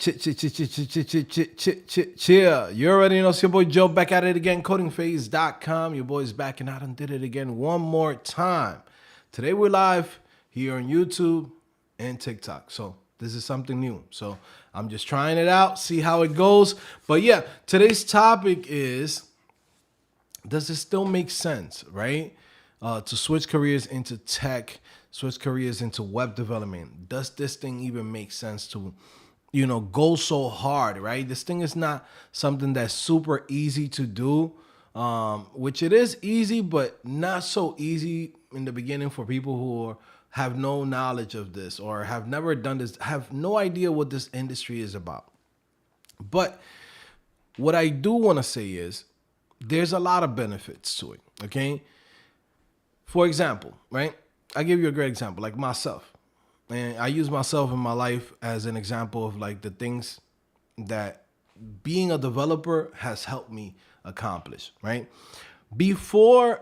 Chill. You already know it's your boy Joe back at it again. Codingphase.com. Your boy's back and I done did it again one more time. Today we're live here on YouTube and TikTok. So this is something new. So I'm just trying it out, see how it goes. But yeah, today's topic is, does it still make sense, right? To switch careers into tech, switch careers into web development. Does this thing even make sense to, go so hard, right? This thing is not something that's super easy to do, which it is easy, but not so easy in the beginning for people who have no knowledge of this or have never done this, have no idea what this industry is about. But what I do want to say is there's a lot of benefits to it, okay? For example, right? I give you a great example, like myself. And I use myself in my life as an example of like the things that being a developer has helped me accomplish, right? Before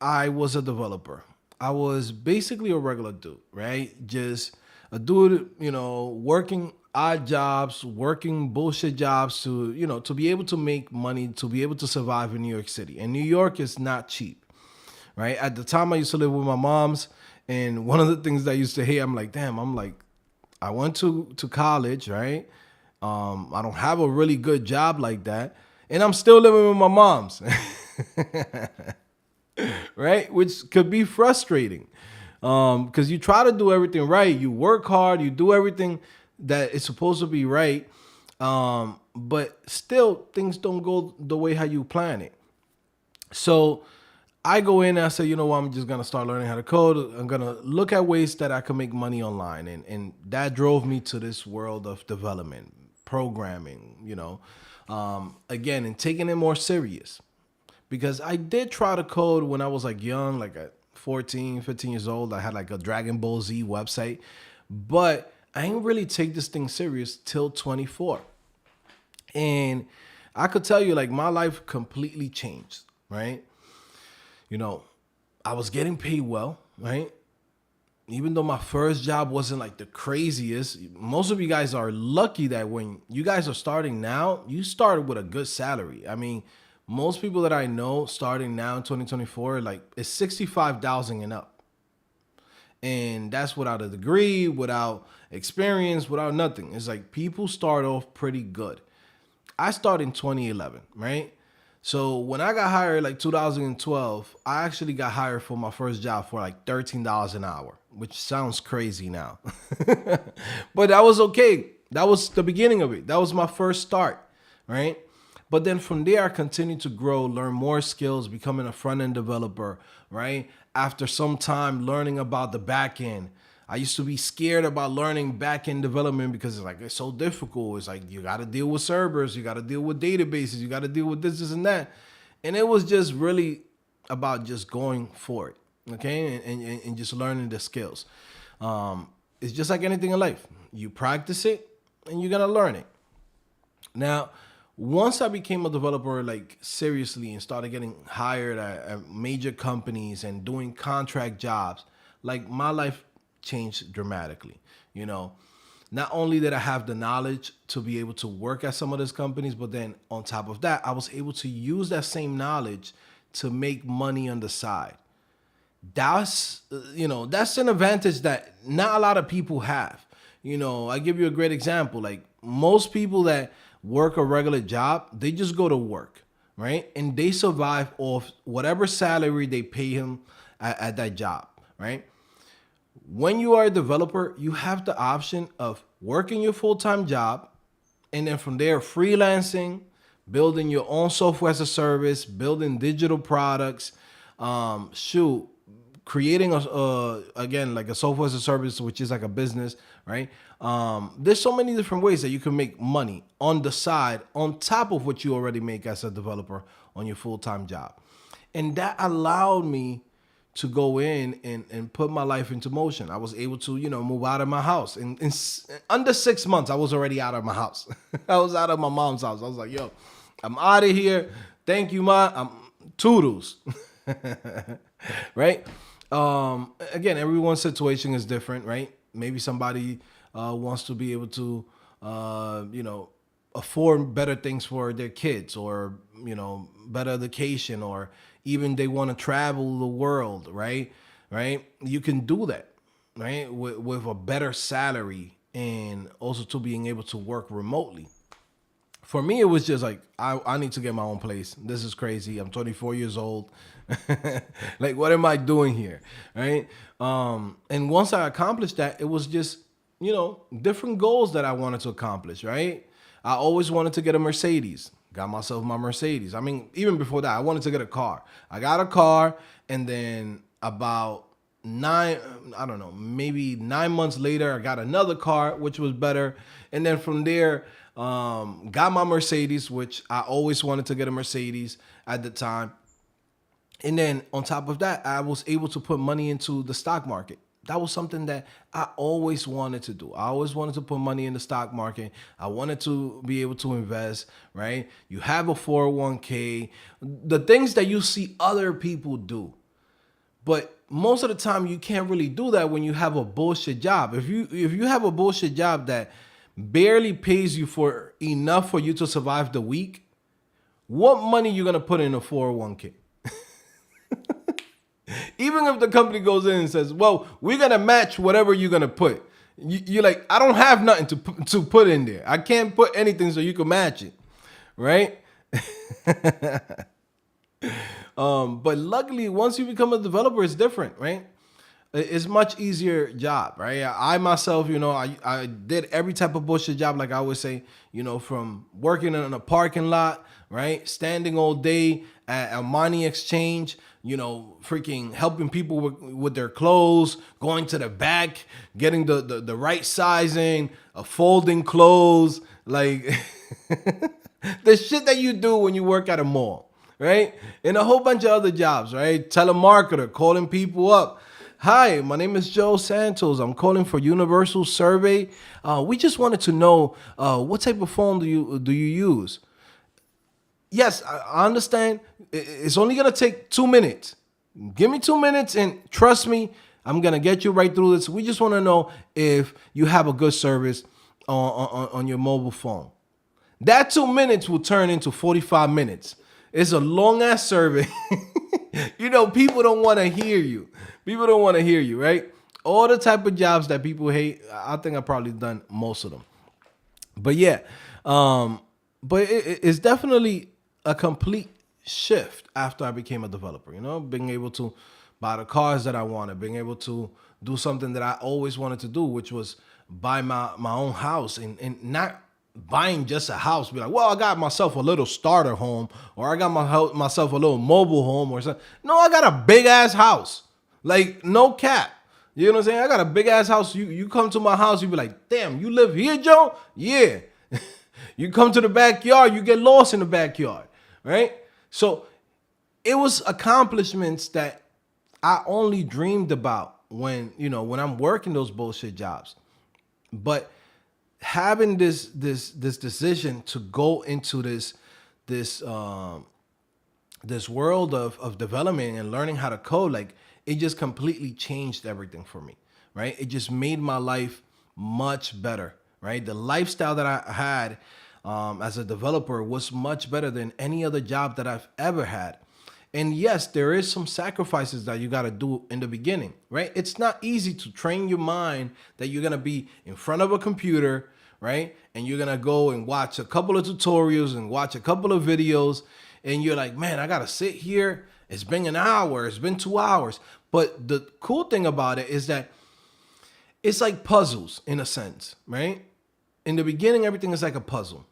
I was a developer, I was basically a regular dude, right? Just a dude, working odd jobs, working bullshit jobs to be able to make money, to be able to survive in New York City. And New York is not cheap, right? At the time I used to live with my mom's, and one of the things that I used to hate, I went to college, right? I don't have a really good job like that, and I'm still living with my mom's, right? Which could be frustrating, because you try to do everything right, you work hard, you do everything that is supposed to be right, but still things don't go the way how you plan it. So I go in and I say, you know what, I'm just going to start learning how to code. I'm going to look at ways that I can make money online. And that drove me to this world of development, programming, again, and taking it more serious. Because I did try to code when I was like young, like at 14, 15 years old. I had like a Dragon Ball Z website. But I didn't really take this thing serious till 24. And I could tell you, like, my life completely changed, right? I was getting paid well, right? Even though my first job wasn't like the craziest, most of you guys are lucky that when you guys are starting now, you started with a good salary. I mean, most people that I know starting now in 2024, like, it's 65,000 and up. And that's without a degree, without experience, without nothing. It's like people start off pretty good. I started in 2011, right? So when I got hired, like 2012, I actually got hired for my first job for like $13 an hour, which sounds crazy now. But that was okay. That was the beginning of it. That was my first start, right? But then from there, I continued to grow, learn more skills, becoming a front-end developer, right? After some time learning about the back end, I used to be scared about learning back-end development because it's so difficult. It's like you got to deal with servers, you got to deal with databases, you got to deal with this and that. And it was just really about just going for it, okay? And just learning the skills. It's just like anything in life. You practice it and you're going to learn it. Now, once I became a developer, like seriously, and started getting hired at major companies and doing contract jobs, like my life changed dramatically. Not only did I have the knowledge to be able to work at some of those companies, but then on top of that, I was able to use that same knowledge to make money on the side. That's an advantage that not a lot of people have. I give you a great example. Like most people that work a regular job, they just go to work, right? And they survive off whatever salary they pay him at that job, right? When you are a developer, you have the option of working your full-time job and then from there freelancing, building your own software as a service, building digital products, creating again like a software as a service, which is like a business, right? There's so many different ways that you can make money on the side on top of what you already make as a developer on your full-time job. And that allowed me to go in and put my life into motion. I was able to, move out of my house. In under 6 months, I was already out of my house. I was out of my mom's house. I was like, yo, I'm out of here. Thank you, Ma. I'm toodles. Right? Again, everyone's situation is different, right? Maybe somebody wants to be able to afford better things for their kids, or, better education, or even they want to travel the world, right? Right? You can do that, right? With a better salary, and also to being able to work remotely. For me, it was just like, I need to get my own place. This is crazy. I'm 24 years old. Like, what am I doing here? Right? And once I accomplished that, it was just, different goals that I wanted to accomplish, right? I always wanted to get a Mercedes. Got myself my Mercedes. I mean, even before that, I wanted to get a car. I got a car, and then about I don't know, maybe 9 months later, I got another car, which was better. And then from there, got my Mercedes, which I always wanted to get a Mercedes at the time. And then on top of that, I was able to put money into the stock market. That was something that I always wanted to do. I always wanted to put money in the stock market. I wanted to be able to invest, right? You have a 401k, the things that you see other people do. But most of the time, you can't really do that when you have a bullshit job. If you have a bullshit job that barely pays you for enough for you to survive the week, what money you gonna put in a 401k? Even if the company goes in and says, "Well, we're gonna match whatever you're gonna put," you're like, "I don't have nothing to put in there. I can't put anything so you can match it," right? But luckily, once you become a developer, it's different, right? It's much easier job, right? I myself, I did every type of bullshit job, like I always say, from working in a parking lot, right? Standing all day at a money exchange, freaking helping people with their clothes, going to the back, getting the right sizing, folding clothes, like the shit that you do when you work at a mall, right? And a whole bunch of other jobs, right? Telemarketer, calling people up. Hi, my name is Joe Santos. I'm calling for Universal Survey. We just wanted to know what type of phone do you use? Yes, I understand. It's only gonna take 2 minutes. Give me 2 minutes, and trust me, I'm gonna get you right through this. We just want to know if you have a good service on your mobile phone. That 2 minutes will turn into 45 minutes. It's a long ass survey. People don't want to hear you. People don't want to hear you, right? All the type of jobs that people hate, I think I've probably done most of them. But yeah, but it's definitely a complete shift after I became a developer, being able to buy the cars that I wanted, being able to do something that I always wanted to do, which was buy my own house, and not buying just a house, be like, well, I got myself a little starter home, or I got myself a little mobile home or something. No, I got a big ass house. Like, no cap. You know what I'm saying? I got a big ass house. You come to my house, you be like, damn, you live here, Joe? Yeah. You come to the backyard, you get lost in the backyard, right? So it was accomplishments that I only dreamed about when I'm working those bullshit jobs. But having this decision to go into this world of development and learning how to code, like, it just completely changed everything for me, right? It just made my life much better, right? The lifestyle that I had as a developer was much better than any other job that I've ever had. And yes, there is some sacrifices that you got to do in the beginning, right? It's not easy to train your mind that you're going to be in front of a computer, right? And you're going to go and watch a couple of tutorials and watch a couple of videos. And you're like, man, I got to sit here. It's been an hour. It's been 2 hours. But the cool thing about it is that it's like puzzles in a sense, right? In the beginning, everything is like a puzzle.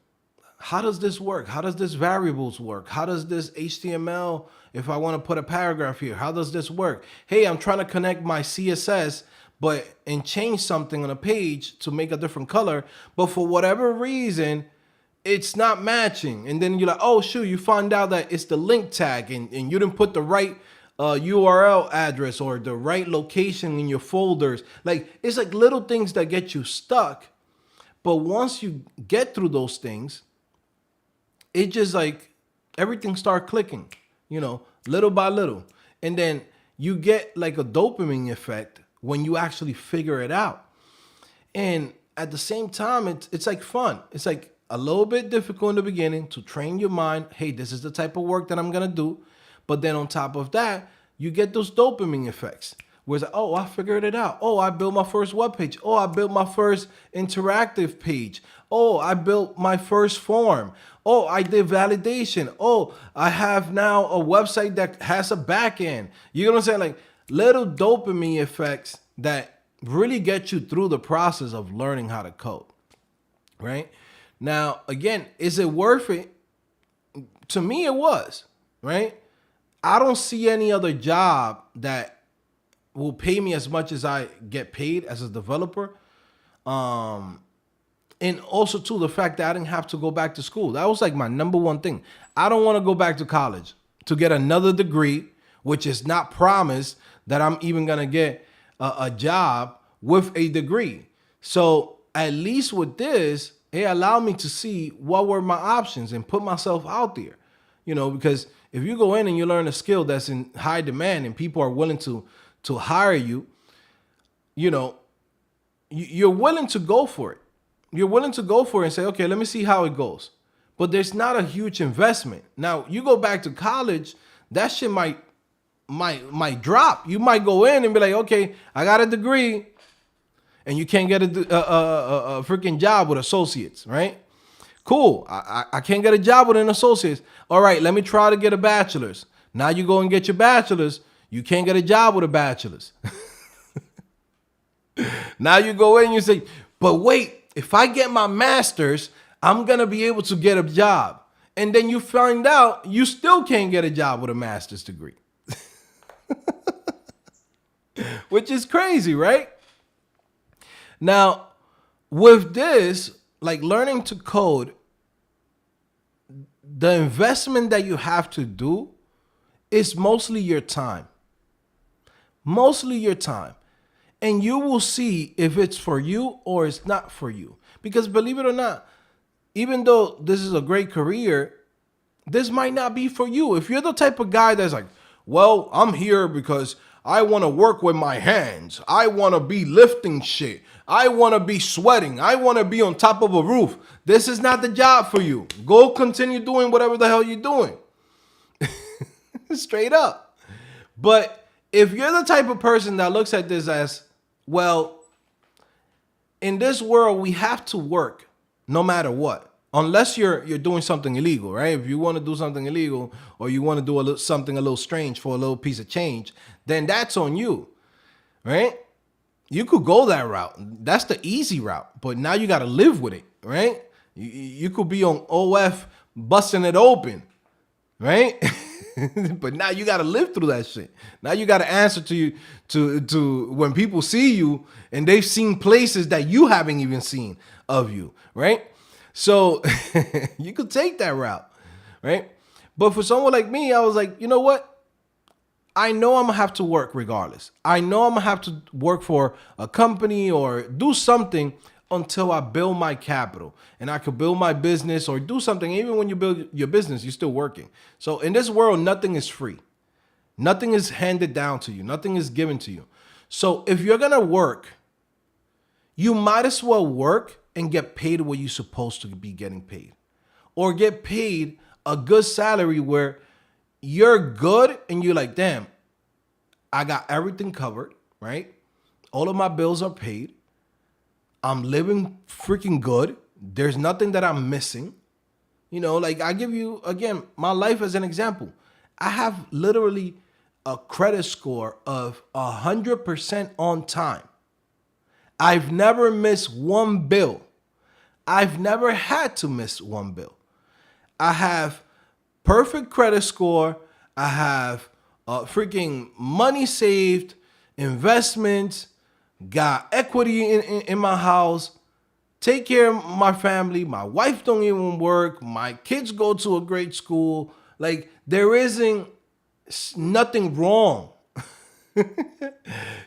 How does this work? How does this variables work? How does this HTML, if I want to put a paragraph here, how does this work? Hey, I'm trying to connect my CSS, and change something on a page to make a different color, but for whatever reason, it's not matching. And then you're like, oh, shoot, you find out that it's the link tag, and you didn't put the right URL address or the right location in your folders. Like, it's like little things that get you stuck. But once you get through those things, it just like everything start clicking, little by little. And then you get like a dopamine effect when you actually figure it out. And at the same time, it's like fun. It's like a little bit difficult in the beginning to train your mind. Hey, this is the type of work that I'm gonna do. But then on top of that, you get those dopamine effects. Where it's like, oh, I figured it out. Oh, I built my first web page. Oh, I built my first interactive page. Oh, I built my first form. Oh, I did validation. Oh, I have now a website that has a back end. You know what I'm saying? Like little dopamine effects that really get you through the process of learning how to code, right? Now, again, is it worth it? To me, it was, right? I don't see any other job that will pay me as much as I get paid as a developer. And also too, the fact that I didn't have to go back to school. That was like my number one thing. I don't want to go back to college to get another degree, which is not promised that I'm even going to get a job with a degree. So at least with this, it allowed me to see what were my options and put myself out there, because if you go in and you learn a skill that's in high demand and people are willing to hire you, you're willing to go for it. You're willing to go for it and say, okay, let me see how it goes. But there's not a huge investment. Now, you go back to college, that shit might drop. You might go in and be like, okay, I got a degree, and you can't get a freaking job with associates, right? Cool. I can't get a job with an associate's. All right, let me try to get a bachelor's. Now you go and get your bachelor's. You can't get a job with a bachelor's. Now you go in and you say, but wait, if I get my master's, I'm going to be able to get a job. And then you find out you still can't get a job with a master's degree. Which is crazy, right? Now, with this, like learning to code, the investment that you have to do is mostly your time. Mostly your time. And you will see if it's for you or it's not for you. Because believe it or not, even though this is a great career, this might not be for you. If you're the type of guy that's like, well, I'm here because I want to work with my hands. I want to be lifting shit. I want to be sweating. I want to be on top of a roof. This is not the job for you. Go continue doing whatever the hell you're doing. Straight up. But if you're the type of person that looks at this as, well, in this world, we have to work no matter what, unless you're doing something illegal, right? If you want to do something illegal or you want to do something a little strange for a little piece of change, then that's on you, right? You could go that route. That's the easy route, but now you got to live with it, right? You could be on OF busting it open, right? But now you got to live through that shit. Now you got to answer to when people see you and they've seen places that you haven't even seen of you, right? So you could take that route, right? But for someone like me, I was like, you know what? I know I'm going to have to work regardless. I know I'm going to have to work for a company or do something until I build my capital and I could build my business or do something. Even when you build your business, you're still working. So in this world, nothing is free. Nothing is handed down to you. Nothing is given to you. So if you're going to work, you might as well work and get paid what you're supposed to be getting paid, or get paid a good salary where you're good and you're like, damn, I got everything covered, right? All of my bills are paid. I'm living freaking good. There's nothing that I'm missing. Like I give you, again, my life as an example. I have literally a credit score of 100% on time. I've never missed one bill. I've never had to miss one bill. I have perfect credit score. I have freaking money saved, investments, got equity in my house, take care of my family. My wife don't even work. My kids go to a great school. Like there isn't nothing wrong,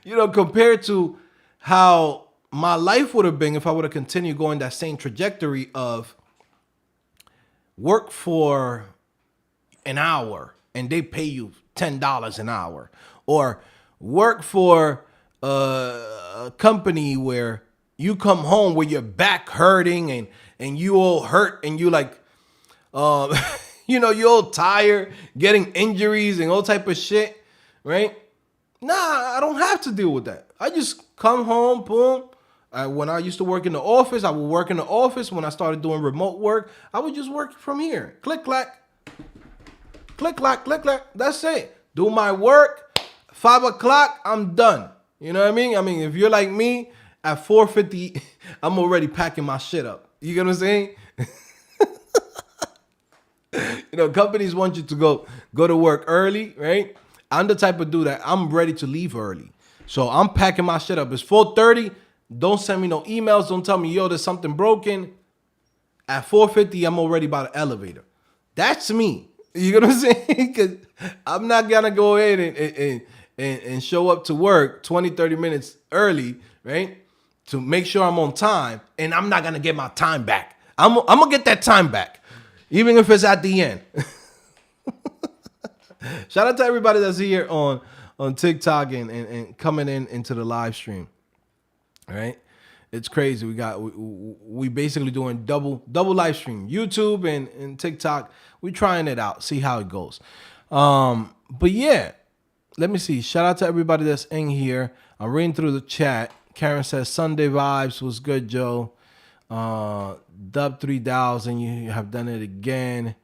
compared to how my life would have been if I would have continued going that same trajectory of work for an hour and they pay you $10 an hour, or work for a company where you come home with your back hurting and you all hurt and you like, um, you're all tired, getting injuries and all type of shit, right? Nah, I don't have to deal with that. I just come home, boom. When I used to work in the office, I would work in the office. When I started doing remote work, I would just work from here. Click, clack, click, clack, click, clack. That's it. Do my work. 5 o'clock, I'm done. You know what I mean? I mean, if you're like me, at 4:50, I'm already packing my shit up. You get what I'm saying? Companies want you to go to work early, right? I'm the type of dude that I'm ready to leave early. So I'm packing my shit up. It's 4:30. Don't send me no emails. Don't tell me, yo, there's something broken. At 4:50, I'm already by the elevator. That's me. You know what I'm saying? Because I'm not going to go in and show up to work 20, 30 minutes early, right? To make sure I'm on time. And I'm not going to get my time back. I'm going to get that time back. Even if it's at the end. Shout out to everybody that's here on TikTok and coming into the live stream. All right. It's crazy. We basically doing double live stream. YouTube and TikTok. We trying it out. See how it goes. But yeah, let me see. Shout out to everybody that's in here. I'm reading through the chat. Karen says Sunday vibes was good, Joe. Dub 3000, you have done it again.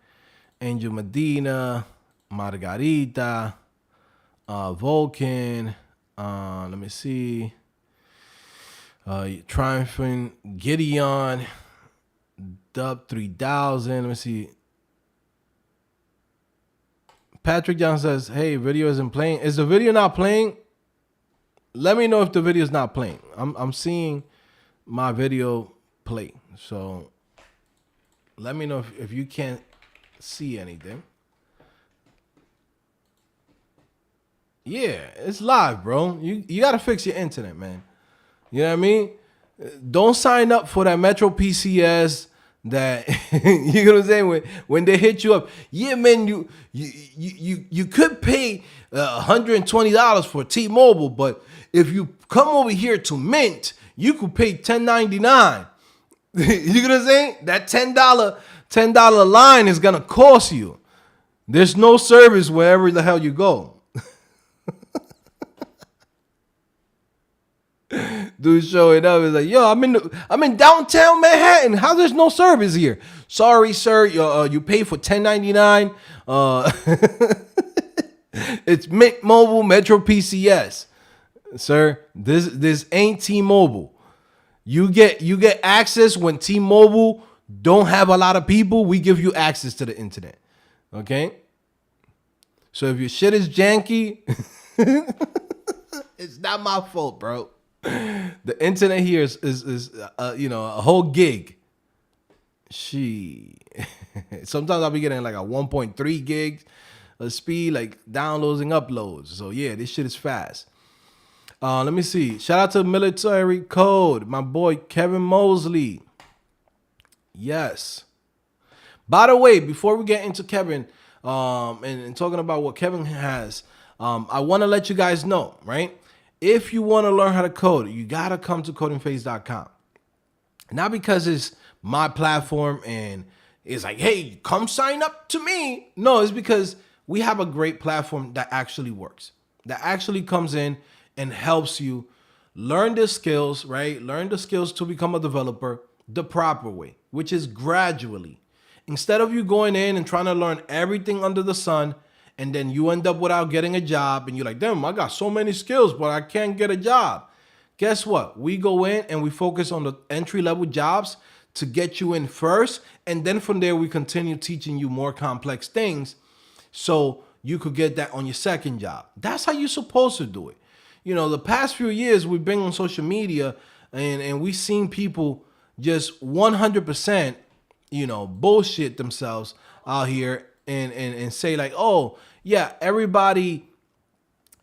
Angel Medina, Margarita, Vulcan. Let me see. Triumphant Gideon, Dub 3000. Let me see. Patrick John says, "Hey, video isn't playing. Is the video not playing? Let me know if the video is not playing. I'm seeing my video play. So let me know if you can't see anything. Yeah, it's live, bro. You gotta fix your internet, man. You know what I mean? Don't sign up for that Metro PCS that you know what I'm saying when they hit you up. Yeah, man, you could pay $120 for T-Mobile, but if you come over here to Mint, you could pay $10.99. You know what I'm saying? That $10 line is gonna cost you. There's no service wherever the hell you go. Dude showing up is like, yo, I'm in downtown Manhattan. How there's no service here? Sorry, sir. You pay for $10.99. It's Mint Mobile Metro PCS, sir. This ain't T-Mobile. You get access when T-Mobile don't have a lot of people. We give you access to the internet. Okay. So if your shit is janky, it's not my fault, bro. The internet here is a whole gig. Sometimes I'll be getting like a 1.3 gigs of speed, like downloads and uploads. So yeah, this shit is fast. Let me see. Shout out to Military Code, my boy Kevin Mosley. Yes. By the way, before we get into Kevin, and talking about what Kevin has, I want to let you guys know, right? If you want to learn how to code, you got to come to codingphase.com. Not because it's my platform and it's like, hey, come sign up to me. No, it's because we have a great platform that actually works, that actually comes in and helps you learn the skills, right? Learn the skills to become a developer the proper way, which is gradually. Instead of you going in and trying to learn everything under the sun, and then you end up without getting a job, and you're like, damn, I got so many skills, but I can't get a job. Guess what? We go in and we focus on the entry-level jobs to get you in first, and then from there, we continue teaching you more complex things so you could get that on your second job. That's how you're supposed to do it. You know, the past few years, we've been on social media, and we've seen people just 100%, bullshit themselves out here and say like, oh, yeah, everybody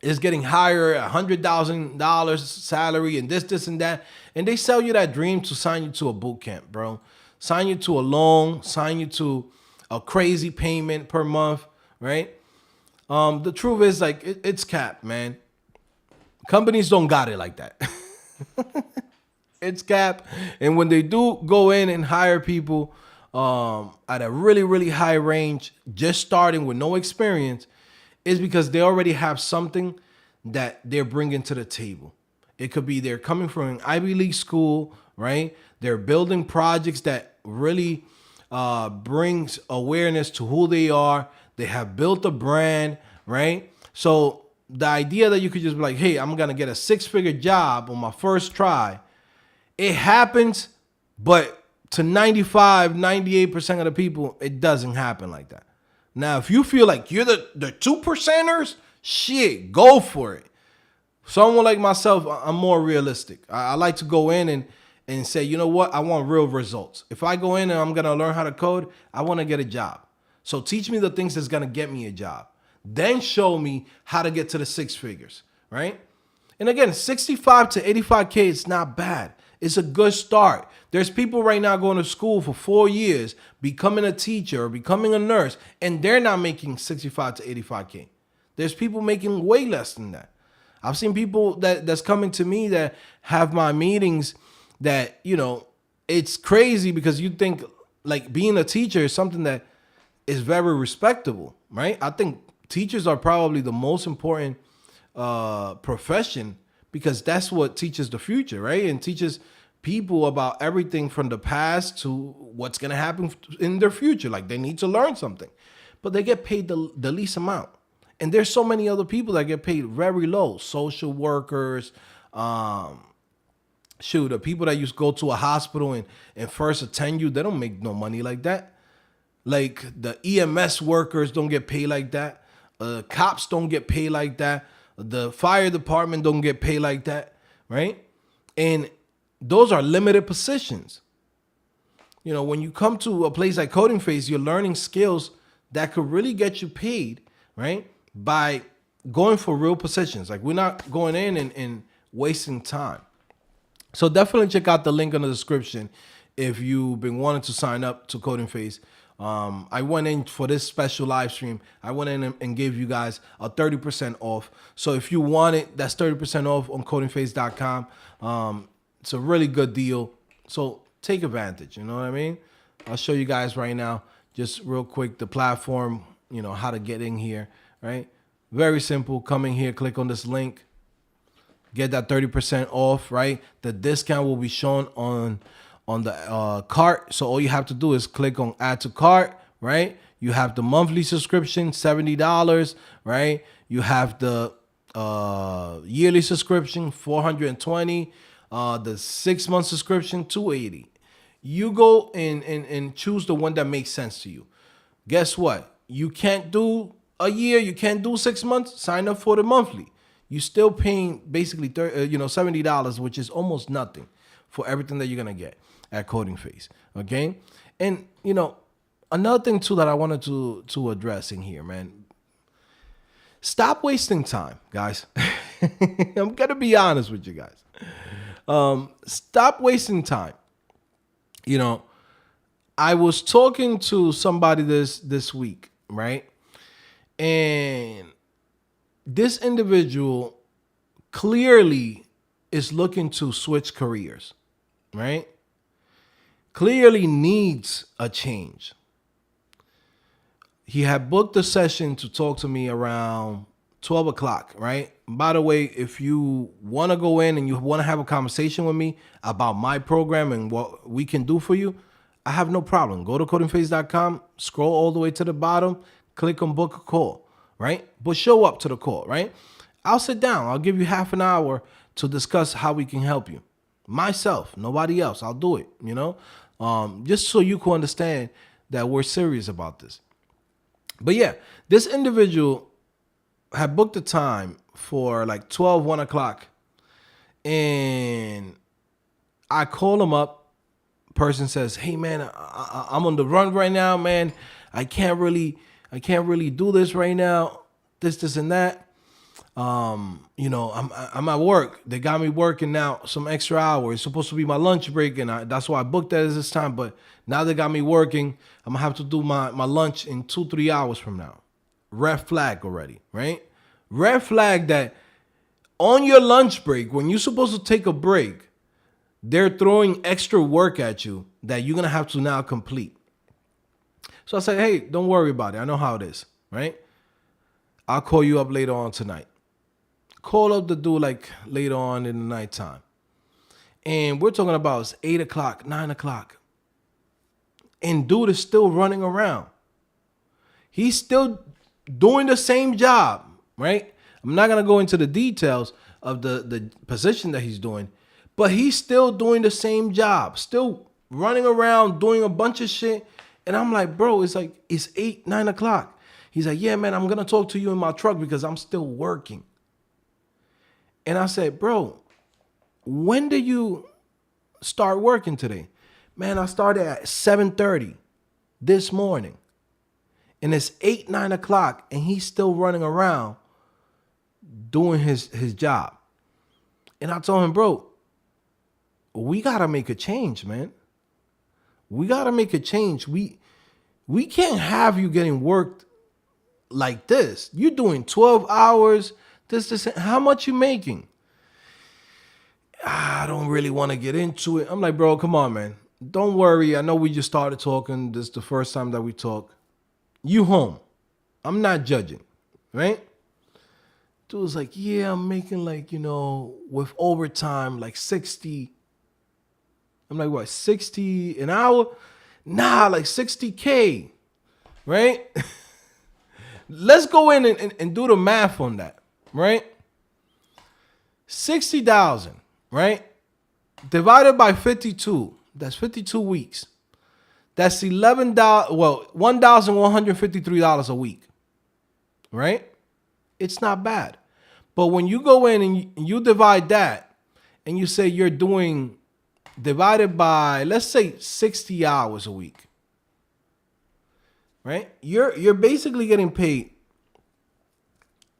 is getting hired, $100,000 salary and this and that. And they sell you that dream to sign you to a boot camp, bro. Sign you to a loan, sign you to a crazy payment per month, right? The truth is like, it's cap, man. Companies don't got it like that. It's cap. And when they do go in and hire people at a really, really high range, just starting with no experience, is because they already have something that they're bringing to the table. It could be they're coming from an Ivy League school, right? They're building projects that really brings awareness to who they are. They have built a brand, right? So the idea that you could just be like, hey, I'm going to get a 6-figure job on my first try, it happens, but to 98% of the people, it doesn't happen like that. Now, if you feel like you're the 2%ers, shit, go for it. Someone like myself, I'm more realistic. I like to go in and say, you know what? I want real results. If I go in and I'm going to learn how to code, I want to get a job. So teach me the things that's going to get me a job. Then show me how to get to the 6 figures, right? And again, 65 to 85K is not bad. It's a good start. There's people right now going to school for 4 years, becoming a teacher or becoming a nurse, and they're not making 65 to 85K. There's people making way less than that. I've seen people that's coming to me that have my meetings that, you know, it's crazy because you think like being a teacher is something that is very respectable, right? I think teachers are probably the most important profession because that's what teaches the future, right? And teaches people about everything from the past to what's going to happen in their future. Like they need to learn something, but they get paid the least amount. And there's so many other people that get paid very low. Social workers, the people that used to go to a hospital and first attend you, they don't make no money like that. Like the EMS workers don't get paid like that. Cops don't get paid like that. The fire department don't get paid like that, right? And those are limited positions. You know, when you come to a place like Codingphase, you're learning skills that could really get you paid, right? By going for real positions. Like we're not going in and wasting time. So definitely check out the link in the description if you've been wanting to sign up to Codingphase. I went in for this special live stream. I went in and gave you guys a 30% off. So if you want it, that's 30% off on codingphase.com. It's a really good deal. So take advantage. You know what I mean? I'll show you guys right now, just real quick, the platform, you know, how to get in here, right? Very simple. Come in here, click on this link, get that 30% off, right? The discount will be shown on the cart. So all you have to do is click on add to cart, right? You have the monthly subscription, $70, right? You have the yearly subscription, $420, the 6-month subscription, $280. You go and choose the one that makes sense to you. Guess what? You can't do a year, you can't do 6 months, sign up for the monthly. You're still paying basically $70, which is almost nothing for everything that you're gonna get at Codingphase. Okay, and you know another thing too that I wanted to address in here, man. Stop wasting time, guys. I'm gonna be honest with you guys. Stop wasting time. You know, I was talking to somebody this week, right? And this individual clearly is looking to switch careers, right? Clearly needs a change. He had booked a session to talk to me around 12 o'clock, right? By the way, if you want to go in and you want to have a conversation with me about my program and what we can do for you, I have no problem. Go to codingphase.com, scroll all the way to the bottom, click on book a call, right? But show up to the call, right? I'll sit down. I'll give you half an hour to discuss how we can help you. Myself, nobody else. I'll do it, you know, just so you can understand that we're serious about this. But yeah, this individual had booked a time for like 1 o'clock. And I call him up. Person says, hey man, I'm on the run right now, man. I can't really do this right now. This and that. You know, I'm at work. They got me working now some extra hours. It's supposed to be my lunch break, and that's why I booked that at this time. But now they got me working. I'm gonna have to do my lunch in 2-3 hours from now. Red flag already, right? Red flag that on your lunch break, when you're supposed to take a break, they're throwing extra work at you that you're going to have to now complete. So I said, hey, don't worry about it. I know how it is, right? I'll call you up later on tonight. Call up the dude like later on in the nighttime. And we're talking about it's 8 o'clock, 9 o'clock. And dude is still running around. He's still doing the same job, right? I'm not going to go into the details of the position that he's doing, but he's still doing the same job, still running around, doing a bunch of shit. And I'm like, bro, it's 8, 9 o'clock. He's like, yeah, man, I'm going to talk to you in my truck because I'm still working. And I said, bro, when did you start working today? Man, I started at 7:30 this morning. And it's 8, 9 o'clock, and he's still running around doing his job. And I told him, bro, we got to make a change, man. We got to make a change. We can't have you getting worked like this. You're doing 12 hours. This. How much you making? I don't really want to get into it. I'm like, bro, come on, man. Don't worry. I know we just started talking. This is the first time that we talk. You home. I'm not judging, right? Dude was like, yeah, I'm making with overtime, 60. I'm like, what, 60 an hour? Nah, 60K, right? Let's go in and do the math on that, right? 60,000, right? Divided by 52. That's 52 weeks. That's $1,153 a week, right? It's not bad. But when you go in and you divide that and you say you're doing divided by, let's say 60 hours a week, right? You're basically getting paid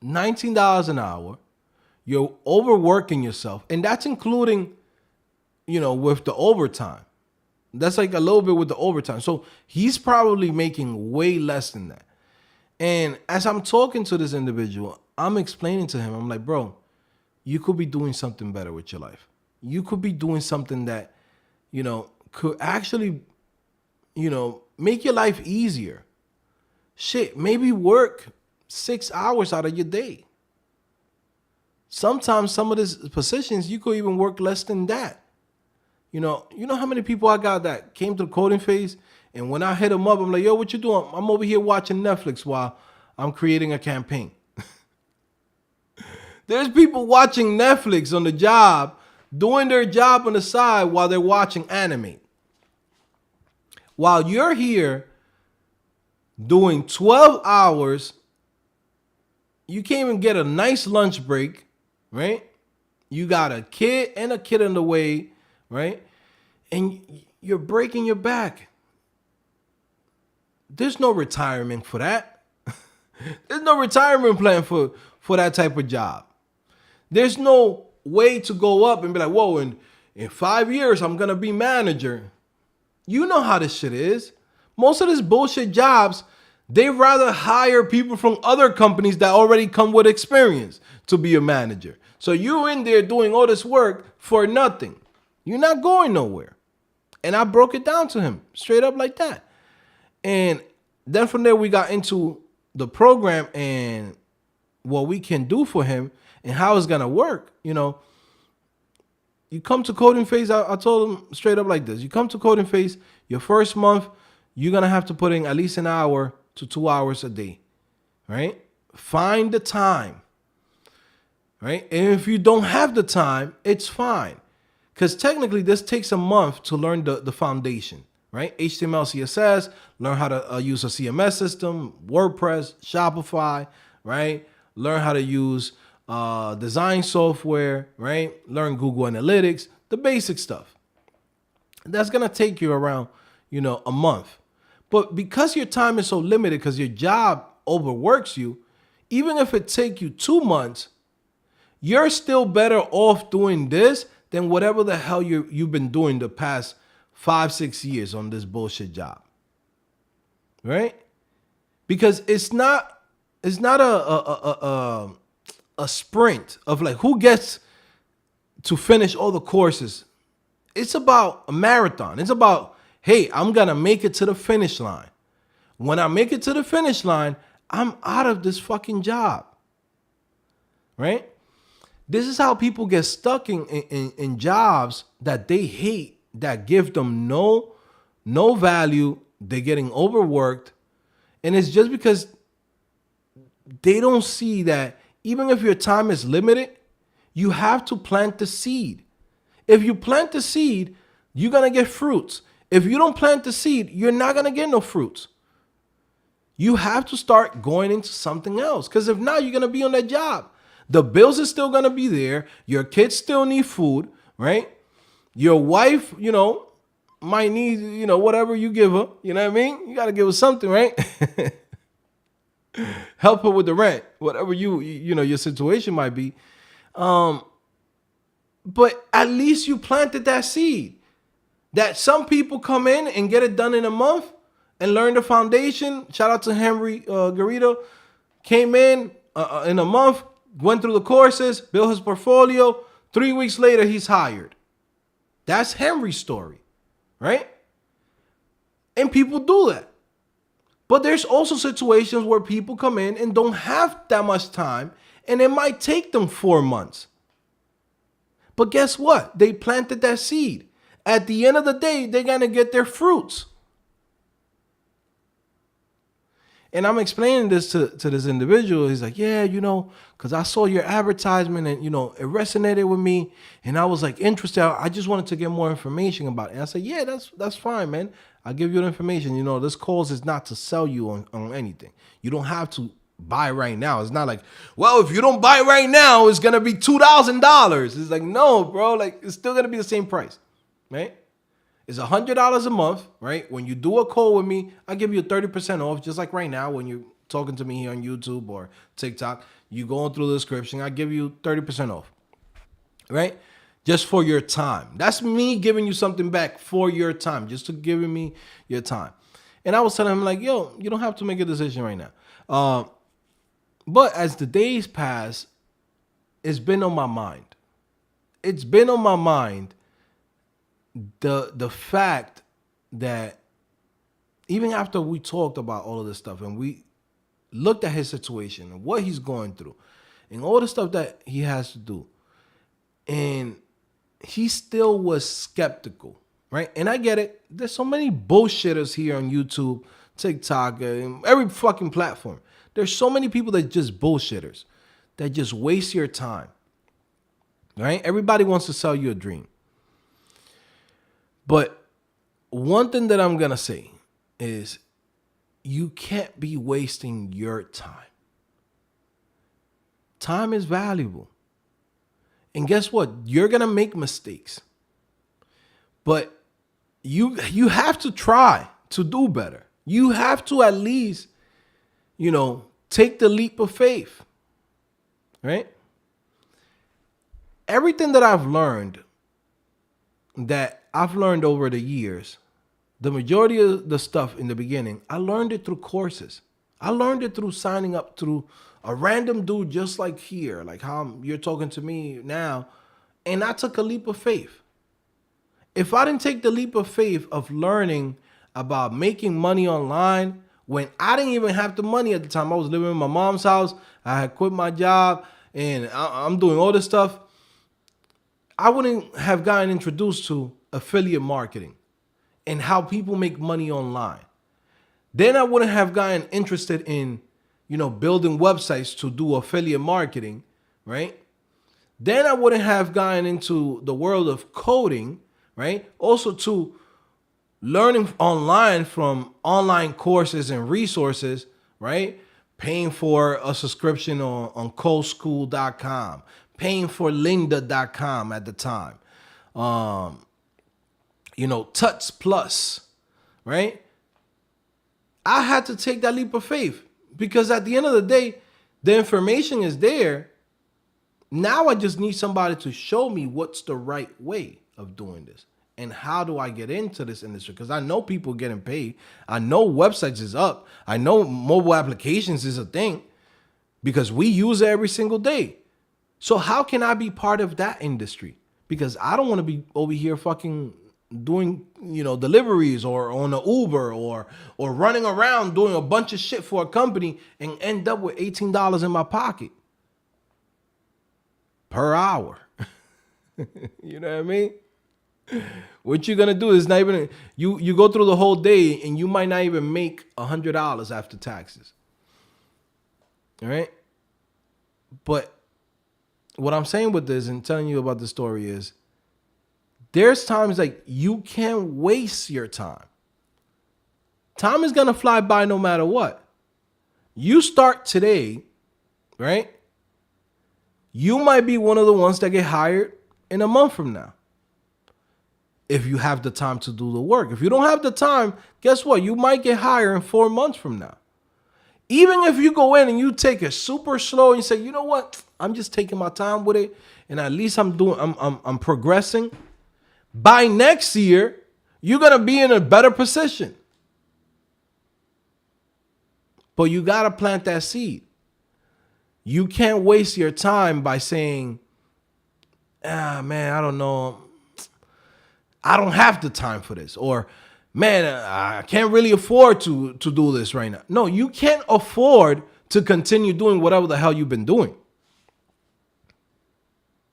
$19 an hour. You're overworking yourself. And that's including, with the overtime. That's a little bit with the overtime. So he's probably making way less than that. And as I'm talking to this individual, I'm explaining to him, I'm like, bro, you could be doing something better with your life. You could be doing something that, could actually, make your life easier. Shit, maybe work 6 hours out of your day. Sometimes some of these positions, you could even work less than that. You know how many people I got that came to the Codingphase, and when I hit them up, I'm like, yo, what you doing? I'm over here watching Netflix while I'm creating a campaign. There's people watching Netflix on the job, doing their job on the side while they're watching anime. While you're here doing 12 hours, you can't even get a nice lunch break, right? You got a kid and a kid on the way, right? And you're breaking your back. There's no retirement for that. There's no retirement plan for that type of job. There's no way to go up and be like, whoa, in 5 years, I'm going to be manager. You know how this shit is. Most of these bullshit jobs, they rather hire people from other companies that already come with experience to be a manager. So you're in there doing all this work for nothing. You're not going nowhere. And I broke it down to him straight up like that. And then from there, we got into the program and what we can do for him and how it's going to work. You come to Codingphase, I told him straight up like this. You come to Codingphase, your first month, you're going to have to put in at least an hour to 2 hours a day, right? Find the time, right? And if you don't have the time, it's fine. Because technically, this takes a month to learn the foundation, right? HTML, CSS, learn how to use a CMS system, WordPress, Shopify, right? Learn how to use design software, right? Learn Google Analytics, the basic stuff. That's going to take you around, a month. But because your time is so limited, because your job overworks you, even if it take you 2 months, you're still better off doing this than whatever the hell you've been doing the past 5-6 years on this bullshit job, right? Because it's not a sprint of who gets to finish all the courses It's about a marathon. It's about, hey, I'm going to make it to the finish line. When I make it to the finish line, I'm out of this fucking job. Right? This is how people get stuck in jobs that they hate, that give them no value. They're getting overworked. And it's just because they don't see that even if your time is limited, you have to plant the seed. If you plant the seed, you're going to get fruits. If you don't plant the seed, you're not going to get no fruits. You have to start going into something else, because if not, you're going to be on that job. The bills are still going to be there. Your kids still need food, right? Your wife, might need, whatever you give her. You know what I mean? You got to give her something, right? Help her with the rent, whatever your situation might be. But at least you planted that seed. That some people come in and get it done in a month and learn the foundation. Shout out to Henry Garrido. Came in a month, went through the courses, built his portfolio. 3 weeks later, he's hired. That's Henry's story, right? And people do that. But there's also situations where people come in and don't have that much time, and it might take them 4 months. But guess what? They planted that seed. At the end of the day, they're going to get their fruits. And I'm explaining this to this individual. He's like, yeah, because I saw your advertisement and, it resonated with me. And I was like interested. I just wanted to get more information about it. And I said, yeah, that's fine, man. I'll give you the information. This cause is not to sell you on anything. You don't have to buy right now. It's not like, well, if you don't buy right now, it's going to be $2,000. It's like, no, bro, it's still going to be the same price, right? It's $100 a month, right? When you do a call with me, I give you 30% off, just like right now when you're talking to me here on YouTube or TikTok. You go through the description, I give you 30% off, right? Just for your time. That's me giving you something back for your time, just to giving me your time. And I was telling him, yo, you don't have to make a decision right now. But as the days pass, it's been on my mind. It's been on my mind. The fact that even after we talked about all of this stuff and we looked at his situation and what he's going through and all the stuff that he has to do, and he still was skeptical, right? And I get it. There's so many bullshitters here on YouTube, TikTok, and every fucking platform. There's so many people that just bullshitters, that just waste your time, right? Everybody wants to sell you a dream. But one thing that I'm going to say is you can't be wasting your time. Time is valuable. And guess what? You're going to make mistakes. But you have to try to do better. You have to at least, take the leap of faith. Right? Everything that I've learned over the years, the majority of the stuff in the beginning, I learned it through courses. I learned it through signing up through a random dude just like here, like how you're talking to me now. And I took a leap of faith. If I didn't take the leap of faith of learning about making money online, when I didn't even have the money at the time, I was living in my mom's house. I had quit my job and I'm doing all this stuff. I wouldn't have gotten introduced to affiliate marketing and how people make money online. Then I wouldn't have gotten interested in, building websites to do affiliate marketing, right? Then I wouldn't have gotten into the world of coding, right? Also to learning online from online courses and resources, right? Paying for a subscription on codeschool.com, paying for lynda.com at the time. Tuts Plus, right? I had to take that leap of faith because at the end of the day, the information is there. Now I just need somebody to show me what's the right way of doing this and how do I get into this industry? Because I know people getting paid. I know websites is up. I know mobile applications is a thing because we use it every single day. So how can I be part of that industry? because I don't want to be over here fucking doing, deliveries or on a Uber or running around doing a bunch of shit for a company and end up with $18 in my pocket per hour. You know what I mean? What you're gonna do is not even you go through the whole day and you might not even make $100 after taxes. All right. But what I'm saying with this and telling you about the story is there's times like you can't waste your time. Time is gonna fly by no matter what. You start today, right? You might be one of the ones that get hired in a month from now. If you have the time to do the work. If you don't have the time, guess what? You might get hired in 4 months from now. Even if you go in and you take it super slow and you say, you know what? I'm just taking my time with it, and at least I'm progressing. By next year, you're gonna be in a better position. But you gotta plant that seed. You can't waste your time by saying, man, I don't know. I don't have the time for this. Or, man, I can't really afford to do this right now. No, you can't afford to continue doing whatever the hell you've been doing.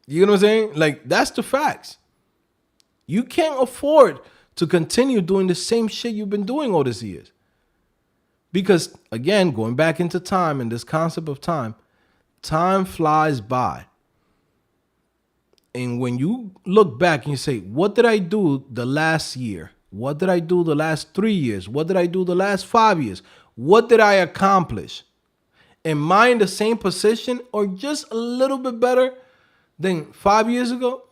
You know what I'm saying? Like, that's the facts. You can't afford to continue doing the same shit you've been doing all these years. Because, again, going back into time and this concept of time, time flies by. And when you look back and you say, what did I do the last year? What did I do the last 3 years? What did I do the last 5 years? What did I accomplish? Am I in the same position or just a little bit better than 5 years ago?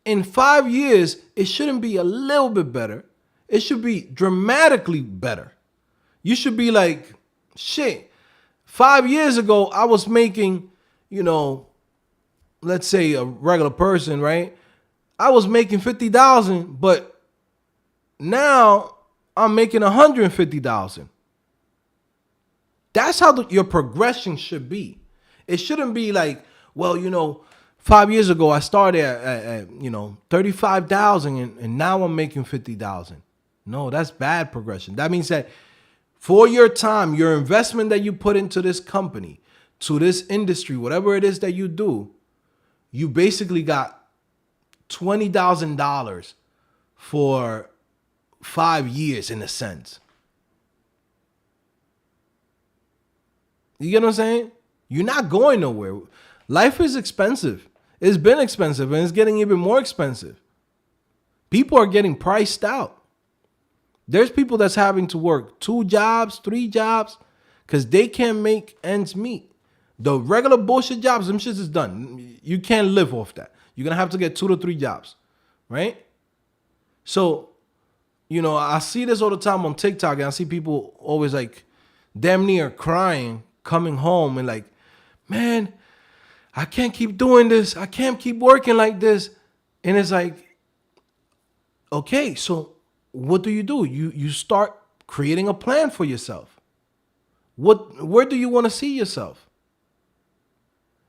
In 5 years, it shouldn't be a little bit better. It should be dramatically better. You should be like, shit, 5 years ago, I was making, let's say a regular person, right? I was making $50,000, but now I'm making $150,000. That's how your progression should be. It shouldn't be like, well, 5 years ago I started at 35,000 and now I'm making 50,000. No, that's bad progression. That means that for your time, your investment that you put into this company, to this industry, whatever it is that you do, you basically got $20,000 for 5 years in a sense. You get what I'm saying? You're not going nowhere. Life is expensive. It's been expensive and it's getting even more expensive. People are getting priced out. There's people that's having to work 2 jobs, 3 jobs, because they can't make ends meet. The regular bullshit jobs, them shits is done. You can't live off that. You're going to have to get 2 to 3 jobs, right? So, I see this all the time on TikTok, and I see people always like damn near crying, coming home and like, man, I can't keep doing this. I can't keep working like this. And it's like, okay, so what do? You start creating a plan for yourself. Where do you want to see yourself?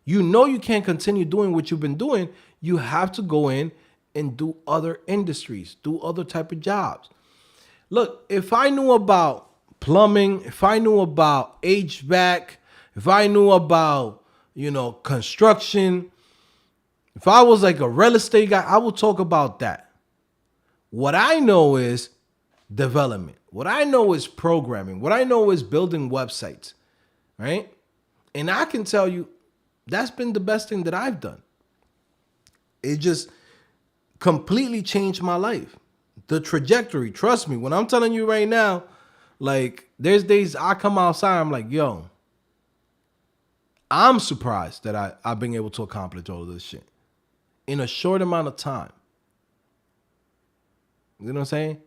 You can't continue doing what you've been doing. You have to go in and do other industries, do other type of jobs. Look, if I knew about plumbing, if I knew about HVAC, if I knew about, construction, if I was like a real estate guy, I would talk about that. What I know is development. What I know is programming. What I know is building websites, right? And I can tell you that's been the best thing that I've done. It just completely changed my life. The trajectory, trust me, when I'm telling you right now, like there's days I come outside, I'm like, yo, I'm surprised that I've been able to accomplish all of this shit in a short amount of time. You know what I'm saying?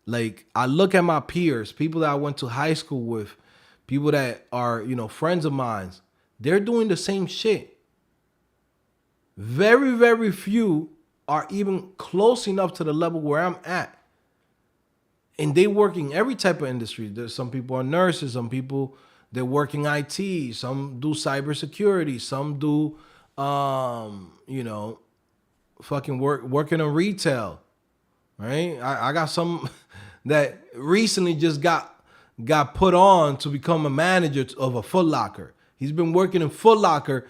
Like, I look at my peers, people that I went to high school with, people that are, friends of mine. They're doing the same shit. Very, very few are even close enough to the level where I'm at. And they work in every type of industry. There's some people are nurses, some people, they're working IT, some do cybersecurity, some do You know, fucking working in retail, right? I got some that recently just got put on to become a manager of a Foot Locker. He's been working in Foot Locker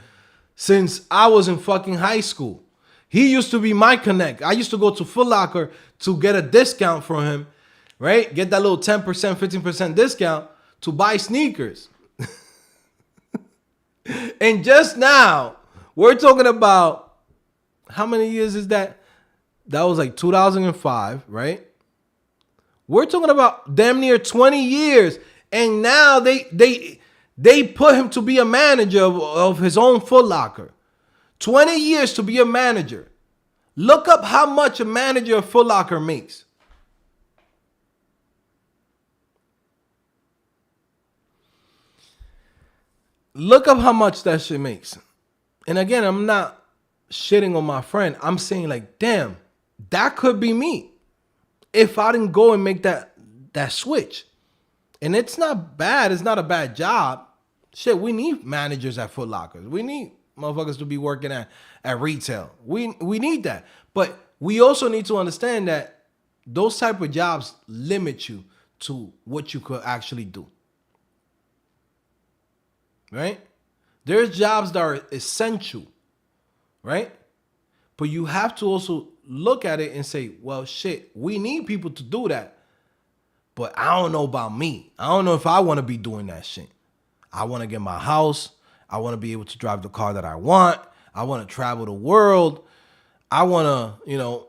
since I was in fucking high school. He used to be my connect. I used to go to Foot Locker to get a discount from him, right? Get that little 10%, 15% discount to buy sneakers. And just now, we're talking about, how many years is that? That was like 2005, right? We're talking about damn near 20 years. And now they put him to be a manager of his own Foot Locker. 20 years to be a manager. Look up how much a manager of Foot Locker makes. Look up how much that shit makes. And again, I'm not shitting on my friend. I'm saying like, damn, that could be me if I didn't go and make that switch. And it's not bad. It's not a bad job. Shit, we need managers at Foot Lockers. We need motherfuckers to be working at retail. We need that. But we also need to understand that those type of jobs limit you to what you could actually do. Right? There's jobs that are essential, right? But you have to also look at it and say, well, shit, we need people to do that. But I don't know about me. I don't know if I want to be doing that shit. I want to get my house. I want to be able to drive the car that I want. I want to travel the world. I want to,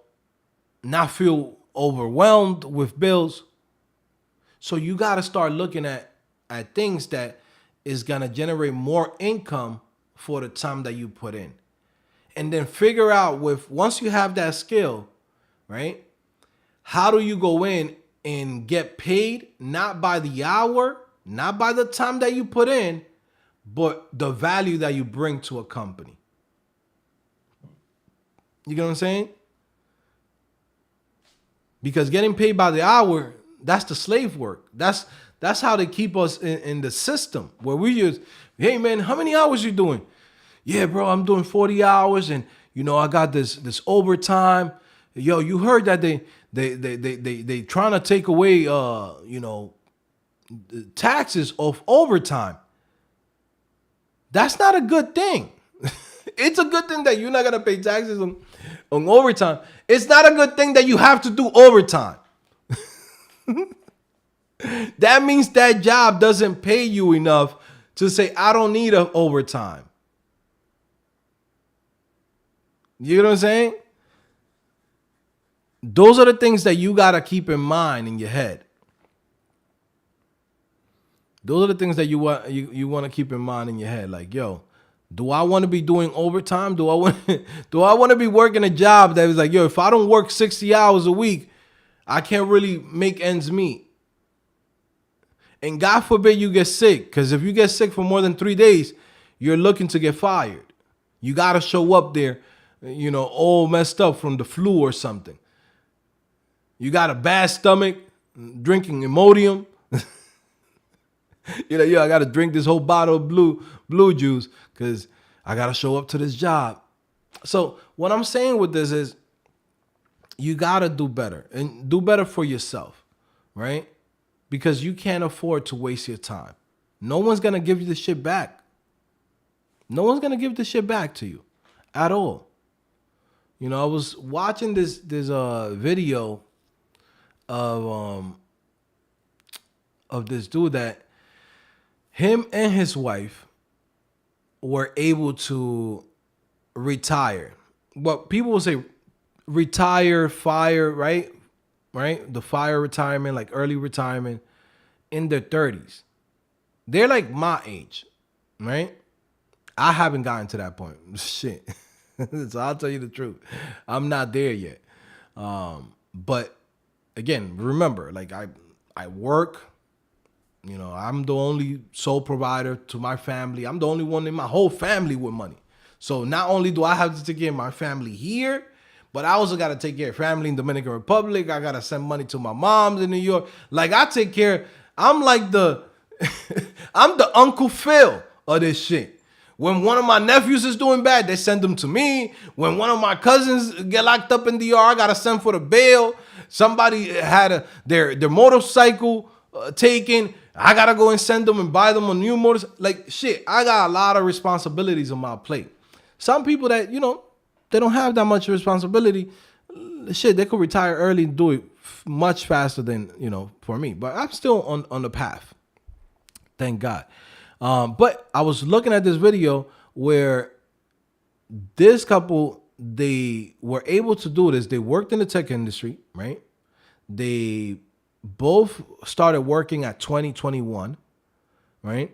not feel overwhelmed with bills. So you got to start looking at things that is going to generate more income for the time that you put in. And then figure out once you have that skill, right? How do you go in and get paid not by the hour, not by the time that you put in, but the value that you bring to a company? You get what I'm saying? Because getting paid by the hour, that's the slave work. That's how they keep us in the system where we use, hey man, how many hours you doing? Yeah, bro, I'm doing 40 hours and I got this overtime. Yo, you heard that they trying to take away taxes of overtime. That's not a good thing. It's a good thing that you're not gonna pay taxes on overtime. It's not a good thing that you have to do overtime. That means that job doesn't pay you enough to say, I don't need an overtime. You know what I'm saying? Those are the things that you got to keep in mind in your head. Those are the things that you want to keep in mind in your head. Like, yo, do I want to be doing overtime? Do I want to be working a job that is like, yo, if I don't work 60 hours a week, I can't really make ends meet. And God forbid you get sick, because if you get sick for more than 3 days, you're looking to get fired. You got to show up there, all messed up from the flu or something. You got a bad stomach, drinking Imodium. You're like, yo, I got to drink this whole bottle of blue juice because I got to show up to this job. So what I'm saying with this is you got to do better and do better for yourself, right? Because you can't afford to waste your time. No one's going to give you the shit back. No one's going to give the shit back to you at all. I was watching this video of this dude that him and his wife were able to retire. What people will say retire, fire, right? Right? The fire retirement, like early retirement in their 30s. They're like my age, right? I haven't gotten to that point. Shit. So I'll tell you the truth. I'm not there yet. But again, remember, like I work, I'm the only sole provider to my family. I'm the only one in my whole family with money. So not only do I have to take care of my family here, but I also got to take care of family in Dominican Republic. I got to send money to my mom's in New York. Like I take care. I'm like I'm the Uncle Phil of this shit. When one of my nephews is doing bad, they send them to me. When one of my cousins get locked up in DR, I gotta send for the bail. Somebody had their motorcycle taken. I gotta go and send them and buy them a new motorcycle. Like shit, I got a lot of responsibilities on my plate. Some people that they don't have that much responsibility. Shit, they could retire early and do it much faster than for me. But I'm still on the path. Thank God. But I was looking at this video where this couple, they were able to do this. They worked in the tech industry, right? They both started working at 2021, right?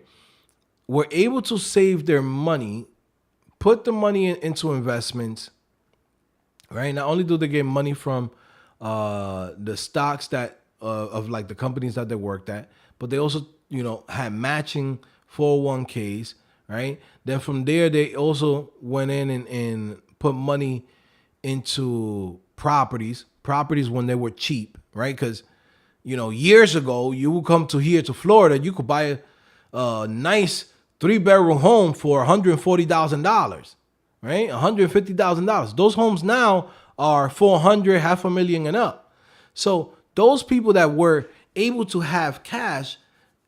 Were able to save their money, put the money into investments, right? Not only do they get money from the stocks that of like the companies that they worked at, but they also had matching 401ks, right? Then from there, they also went in and put money into properties when they were cheap, right? Because, years ago, you would come to Florida, you could buy a nice 3-bedroom home for $140,000, right? $150,000. Those homes now are $400,000, $500,000 and up. So those people that were able to have cash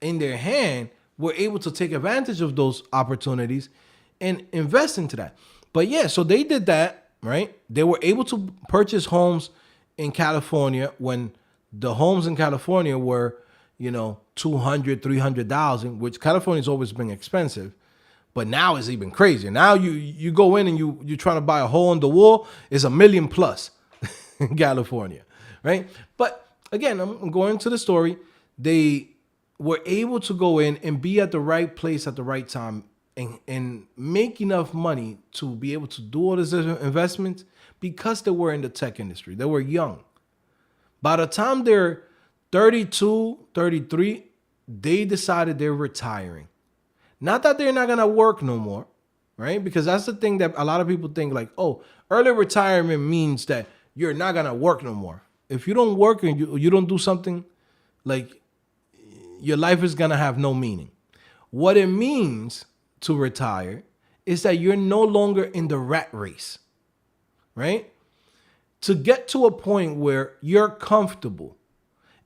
in their hand were able to take advantage of those opportunities and invest into that. But yeah, so they did that, right? They were able to purchase homes in California when the homes in California were, $200,000, $300,000, which California's always been expensive. But now it's even crazier. Now you go in and you're trying to buy a hole in the wall, it's $1 million plus in California, right? But again, I'm going to the story. They were able to go in and be at the right place at the right time and make enough money to be able to do all these investments because they were in the tech industry. They were young. By the time they're 32, 33, they decided they're retiring. Not that they're not going to work no more, right? Because that's the thing that a lot of people think like, oh, early retirement means that you're not going to work no more. If you don't work and you don't do something, like, your life is going to have no meaning. What it means to retire is that you're no longer in the rat race, right? To get to a point where you're comfortable.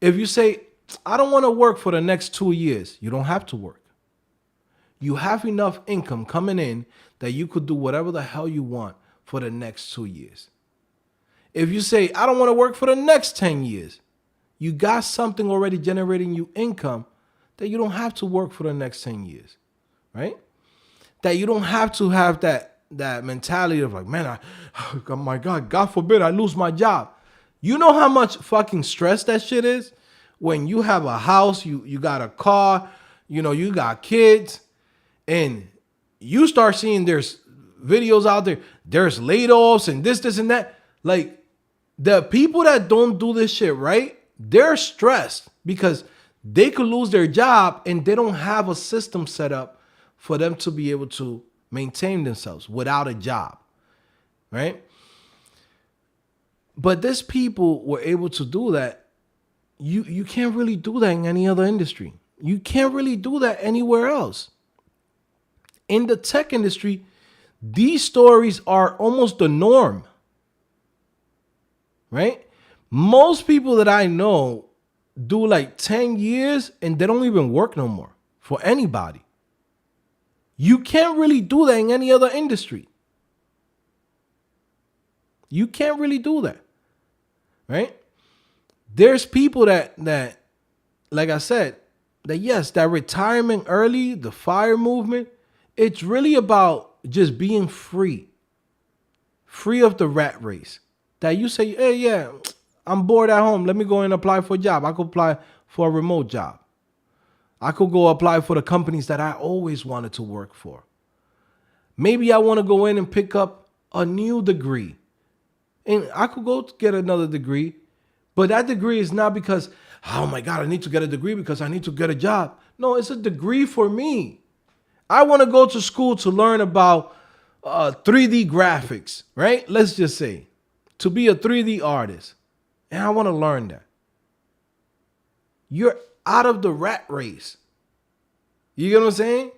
If you say, I don't want to work for the next 2 years, you don't have to work. You have enough income coming in that you could do whatever the hell you want for the next 2 years. If you say, I don't want to work for the next 10 years, you got something already generating you income that you don't have to work for the next 10 years, right? That you don't have to have that mentality of like, man, oh my God forbid I lose my job. You know how much fucking stress that shit is? When you have a house, you got a car, you got kids, and you start seeing there's videos out there, there's layoffs and this and that. Like, the people that don't do this shit right, they're stressed because they could lose their job and they don't have a system set up for them to be able to maintain themselves without a job, right? But these people were able to do that. You can't really do that in any other industry. You can't really do that anywhere else. In the tech industry, these stories are almost the norm, right? Most people that I know do like 10 years and they don't even work no more for anybody. You can't really do that in any other industry. You can't really do that, right? There's people that like I said, that yes, that retirement early, the FIRE movement, it's really about just being free of the rat race. That you say, hey, yeah, I'm bored at home. Let me go and apply for a job. I could apply for a remote job. I could go apply for the companies that I always wanted to work for. Maybe I want to go in and pick up a new degree. And I could go get another degree. But that degree is not because, oh my God, I need to get a degree because I need to get a job. No, it's a degree for me. I want to go to school to learn about 3D graphics, right? Let's just say, to be a 3D artist. And I want to learn that. You're out of the rat race. You get what I'm saying?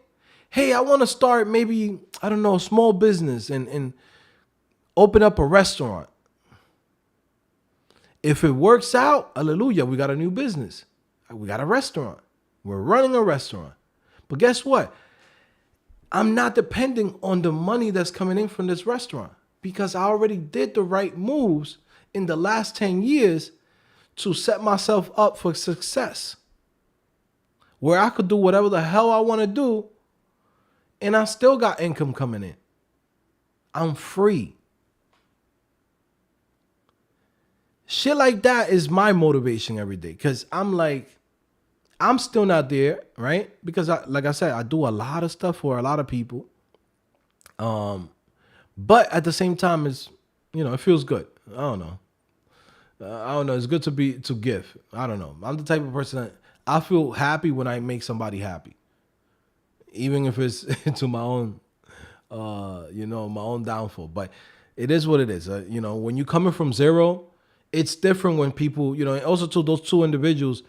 hey, I want to start maybe, I don't know, a small business and open up a restaurant. If it works out, hallelujah, we got a new business. We got a restaurant. We're running a restaurant. But guess what? I'm not depending on the money that's coming in from this restaurant because I already did the right moves in the last 10 years to set myself up for success, where I could do whatever the hell I want to do and I still got income coming in. I'm free. Shit like that is my motivation every day because I'm like, I'm still not there, right? Because like I said, I do a lot of stuff for a lot of people. But at the same time, it's, it feels good. I don't know. It's good to give. I don't know. I'm the type of person that I feel happy when I make somebody happy, even if it's to my own, my own downfall. But it is what it is. When you're coming from zero, it's different when people, and also to those two individuals,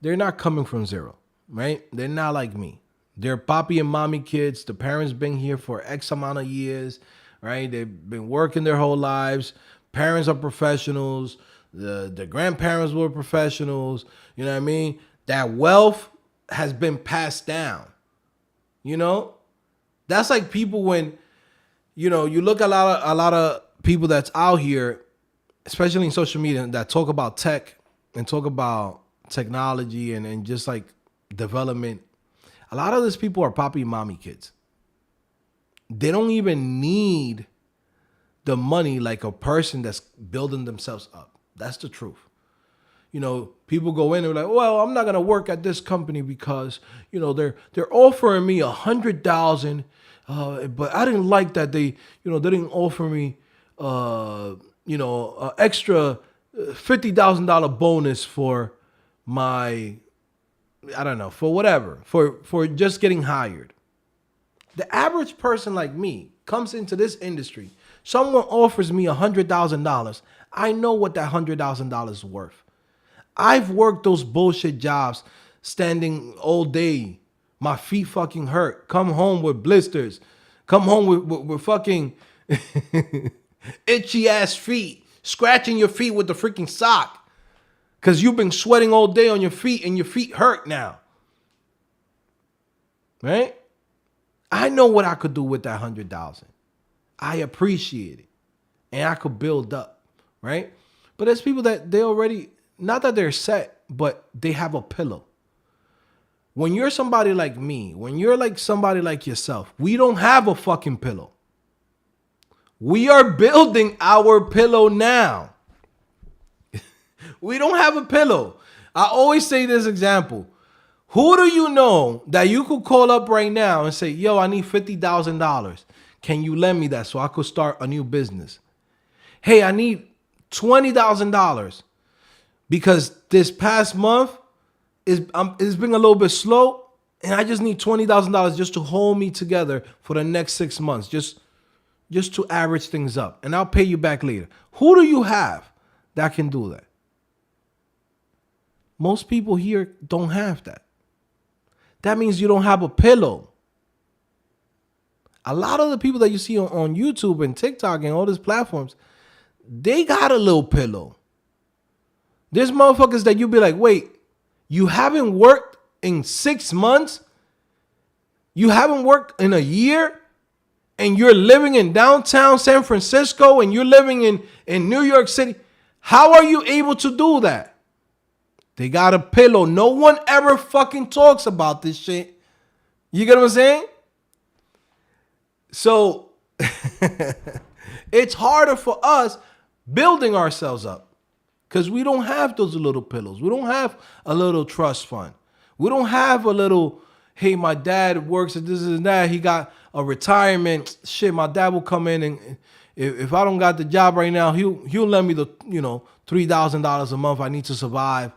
they're not coming from zero, right? They're not like me. They're papi and mommy kids. The parents been here for X amount of years, right? They've been working their whole lives. Parents are professionals. The grandparents were professionals. You know what I mean? That wealth has been passed down. That's like people when, you look at a lot of people that's out here, especially in social media, that talk about tech and talk about technology and just like development. A lot of these people are papi and mommy kids. They don't even need the money like a person that's building themselves up. That's the truth. People go in and be like, well, I'm not gonna work at this company because they're offering me $100,000, but I didn't like that they didn't offer me extra $50,000 bonus for my, I don't know, for whatever, for just getting hired. The average person like me comes into this industry. Someone offers me $100,000. I know what that $100,000 is worth. I've worked those bullshit jobs, standing all day. My feet fucking hurt. Come home with blisters. Come home with fucking itchy ass feet. Scratching your feet with the freaking sock. Because you've been sweating all day on your feet and your feet hurt now. Right? I know what I could do with that $100,000. I appreciate it. And I could build up. Right? But there's people that they already, not that they're set, but they have a pillow. When you're somebody like me, when you're like somebody like yourself, we don't have a fucking pillow. We are building our pillow now. We don't have a pillow. I always say this example. Who do you know that you could call up right now and say, yo, I need $50,000. Can you lend me that so I could start a new business? Hey, I need $20,000 because this past month it's been a little bit slow and I just need $20,000 just to hold me together for the next 6 months, just to average things up, and I'll pay you back later. Who do you have that can do that? Most people here don't have that. That means you don't have a pillow. A lot of the people that you see on YouTube and TikTok and all these platforms, they got a little pillow. There's motherfuckers that you be like, wait, you haven't worked in 6 months? You haven't worked in a year? And you're living in downtown San Francisco and you're living in New York City? How are you able to do that? They got a pillow. No one ever fucking talks about this shit. You get what I'm saying? So it's harder for us building ourselves up because we don't have those little pillows. We don't have a little trust fund. We don't have a little, hey, my dad works at this and that. He got a retirement. Shit, my dad will come in and if I don't got the job right now, he'll lend me the $3,000 a month I need to survive.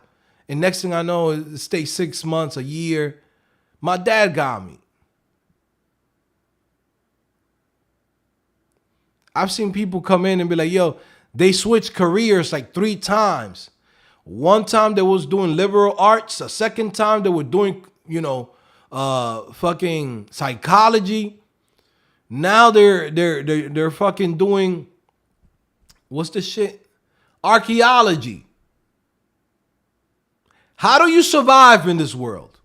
And next thing I know, it stay 6 months, a year. My dad got me. I've seen people come in and be like, yo, they switched careers like 3 times. One time they was doing liberal arts. A second time they were doing, fucking psychology. Now they're fucking doing, what's the shit? Archaeology. How do you survive in this world?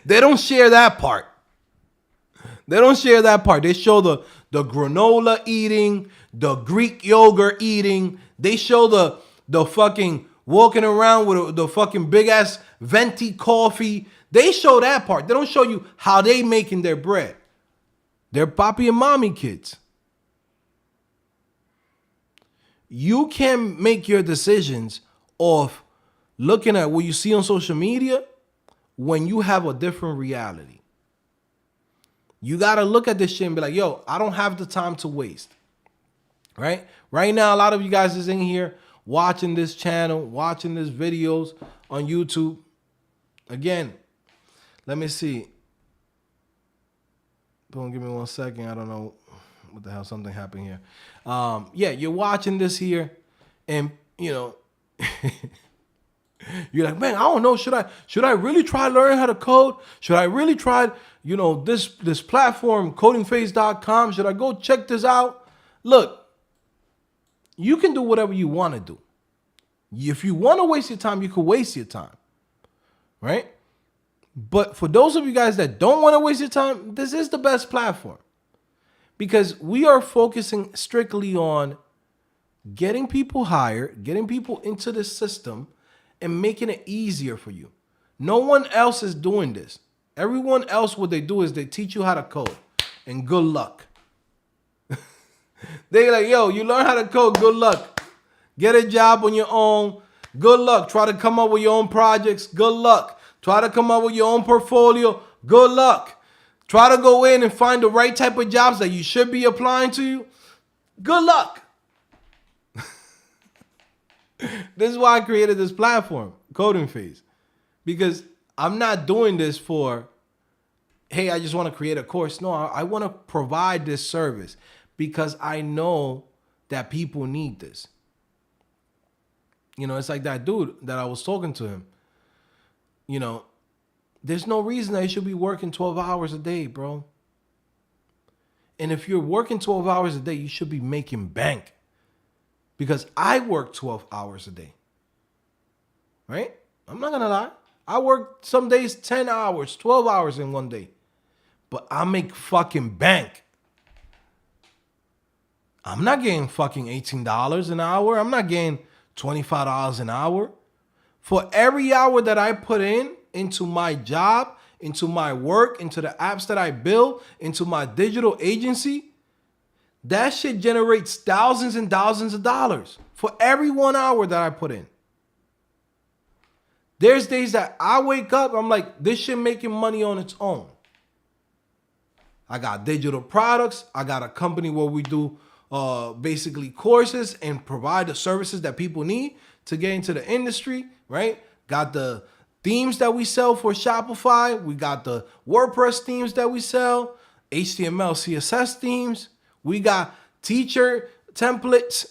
They don't share that part. They don't share that part. They show the granola eating, the Greek yogurt eating. They show the fucking walking around with the fucking big ass venti coffee. They show that part. They don't show you how they making their bread. They're papi and mommy kids. You can make your decisions off looking at what you see on social media when you have a different reality. You got to look at this shit and be like, yo, I don't have the time to waste. Right? Right now, a lot of you guys is in here watching this channel, watching these videos on YouTube. Again, let me see. Don't give me 1 second. I don't know what the hell, something happened here. Yeah, you're watching this here and, you know, you're like, man, I don't know. Should I really try learning how to code? Should I really try, you know, this platform, Codingphase.com? Should I go check this out? Look, you can do whatever you want to do. If you want to waste your time, you can waste your time, right? But for those of you guys that don't want to waste your time, this is the best platform because we are focusing strictly on getting people hired, getting people into the system, and making it easier for you. No one else is doing this. Everyone else, what they do is they teach you how to code, and good luck. They're like, yo, you learn how to code, good luck. Get a job on your own, good luck. Try to come up with your own projects, good luck. Try to come up with your own portfolio, good luck. Try to go in and find the right type of jobs that you should be applying to, good luck. This is why I created this platform, Codingphase, because I'm not doing this for, hey, I just want to create a course. No, I want to provide this service because I know that people need this. You know, it's like that dude that I was talking to him. You know, there's no reason that you should be working 12 hours a day, bro. And if you're working 12 hours a day, you should be making bank. Because I work 12 hours a day. Right? I'm not going to lie. I work some days 10 hours, 12 hours in one day. But I make fucking bank. I'm not getting fucking $18 an hour. I'm not getting $25 an hour. For every hour that I put in into my job, into my work, into the apps that I build, into my digital agency, that shit generates thousands and thousands of dollars for every 1 hour that I put in. There's days that I wake up, I'm like, this shit making money on its own. I got digital products. I got a company where we do basically courses and provide the services that people need to get into the industry, right? Got the themes that we sell for Shopify. We got the WordPress themes that we sell, HTML, CSS themes. We got teacher templates.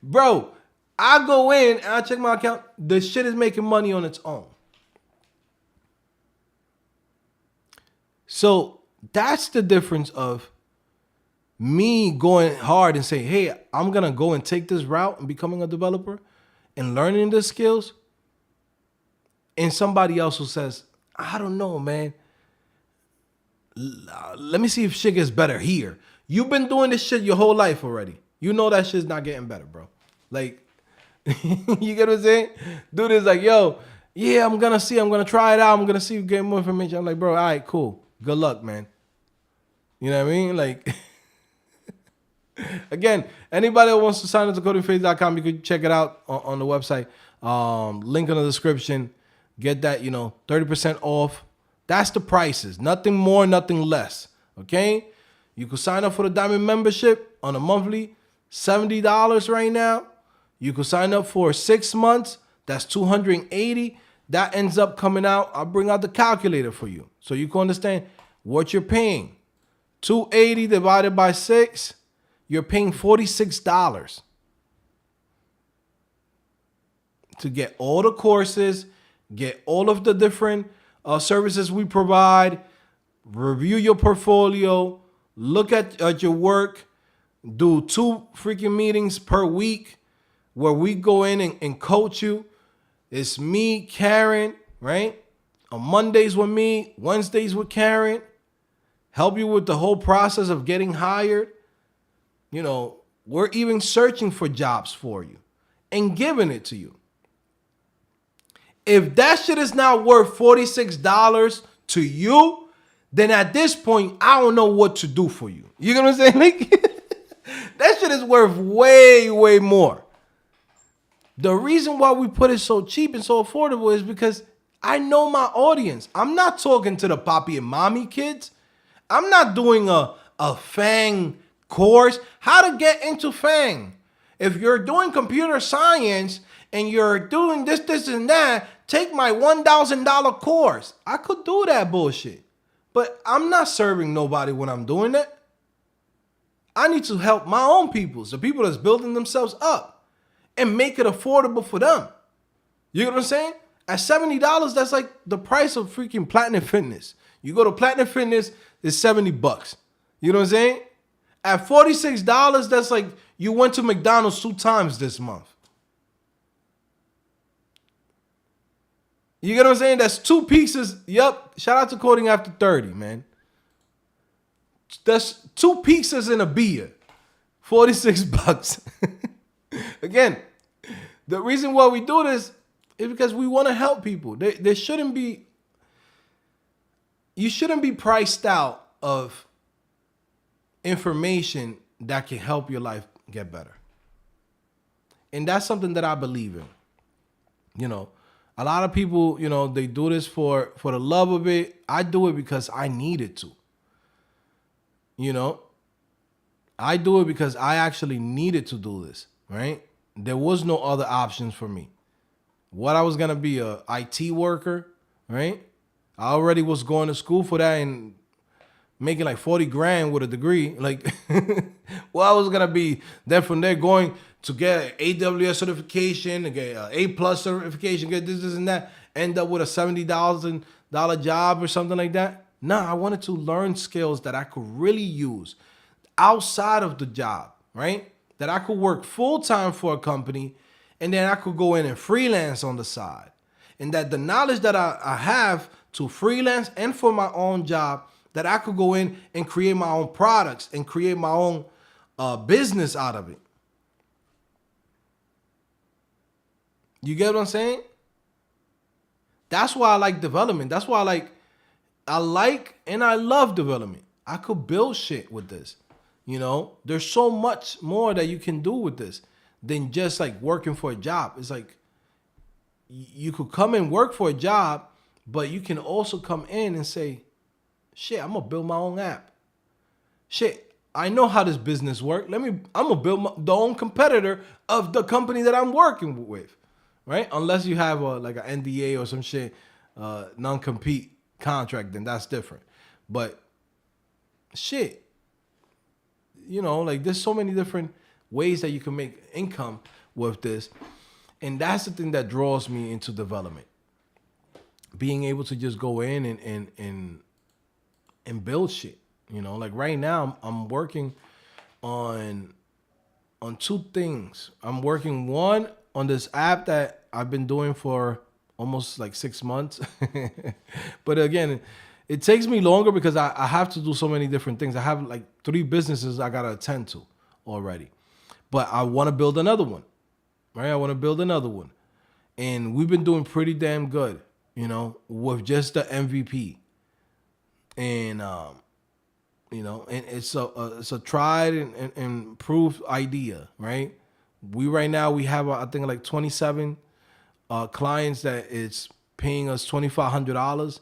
Bro, I go in and I check my account. The shit is making money on its own. So that's the difference of me going hard and saying, hey, I'm going to go and take this route and becoming a developer and learning the skills. And somebody else who says, I don't know, man. Let me see if shit gets better here. You've been doing this shit your whole life already. You know that shit's not getting better, bro. Like, you get what I'm saying? Dude is like, yo, yeah, I'm going to try it out. I'm going to see if get more information. I'm like, bro, all right, cool. Good luck, man. You know what I mean? Like, again, anybody that wants to sign up to codingphase.com, you can check it out on the website. Link in the description. Get that, 30% off. That's the prices. Nothing more, nothing less. Okay? You can sign up for the Diamond membership on a monthly, $70 right now. You can sign up for 6 months. That's $280. That ends up coming out. I'll bring out the calculator for you so you can understand what you're paying. $280 divided by 6, you're paying $46 to get all the courses, get all of the different services we provide, review your portfolio, look at your work, do 2 freaking meetings per week where we go in and coach you. It's me, Karen, right? On Mondays with me, Wednesdays with Karen. Help you with the whole process of getting hired. You know, we're even searching for jobs for you and giving it to you. If that shit is not worth $46 to you, then at this point, I don't know what to do for you. You know what I'm saying? Like, that shit is worth way, way more. The reason why we put it so cheap and so affordable is because I know my audience. I'm not talking to the papi and mommy kids. I'm not doing a FANG course. How to get into FANG. If you're doing computer science and you're doing this, and that, take my $1,000 course. I could do that bullshit. But I'm not serving nobody when I'm doing that. I need to help my own people, the people that's building themselves up, and make it affordable for them. You know what I'm saying? At $70, that's like the price of freaking Platinum Fitness. You go to Platinum Fitness, it's $70. You know what I'm saying? At $46, that's like you went to McDonald's 2 times this month. You get what I'm saying? That's 2 pizzas. Yep. Shout out to Coding After 30, man. That's 2 pizzas and a beer. $46. Again, the reason why we do this is because we want to help people. There shouldn't be, you shouldn't be priced out of information that can help your life get better. And that's something that I believe in. You know, a lot of people, you know, they do this for the love of it. I do it because I needed to. You know, I do it because I actually needed to do this, right? There was no other options for me. What I was going to be a IT worker, right? I already was going to school for that and making like 40 grand with a degree. Like, well, I was going to be then from there going to get an AWS certification, to get an A+ certification, get this and that, end up with a $70,000 job or something like that. No, I wanted to learn skills that I could really use outside of the job, right? That I could work full-time for a company and then I could go in and freelance on the side. And that the knowledge that I have to freelance and for my own job, that I could go in and create my own products and create my own business out of it. You get what I'm saying? That's why I like development. That's why I like and I love development. I could build shit with this. You know, there's so much more that you can do with this than just like working for a job. It's like you could come and work for a job, but you can also come in and say, shit, I'm gonna build my own app. Shit, I know how this business works. I'm gonna build the own competitor of the company that I'm working with, right? Unless you have like an NDA or some shit, non-compete contract, then that's different. But shit, you know, like there's so many different ways that you can make income with this. And that's the thing that draws me into development. Being able to just go in and build shit. You know, like right now I'm working on 2 things. I'm working one on this app that I've been doing for almost like 6 months. But again, it takes me longer because I have to do so many different things. I have like 3 businesses I got to attend to already. But I want to build another one, right? I want to build another one. And we've been doing pretty damn good, you know, with just the MVP. And, you know, and it's a tried and proved idea, right? Right now we have, I think, like 27 clients that it's paying us $2,500.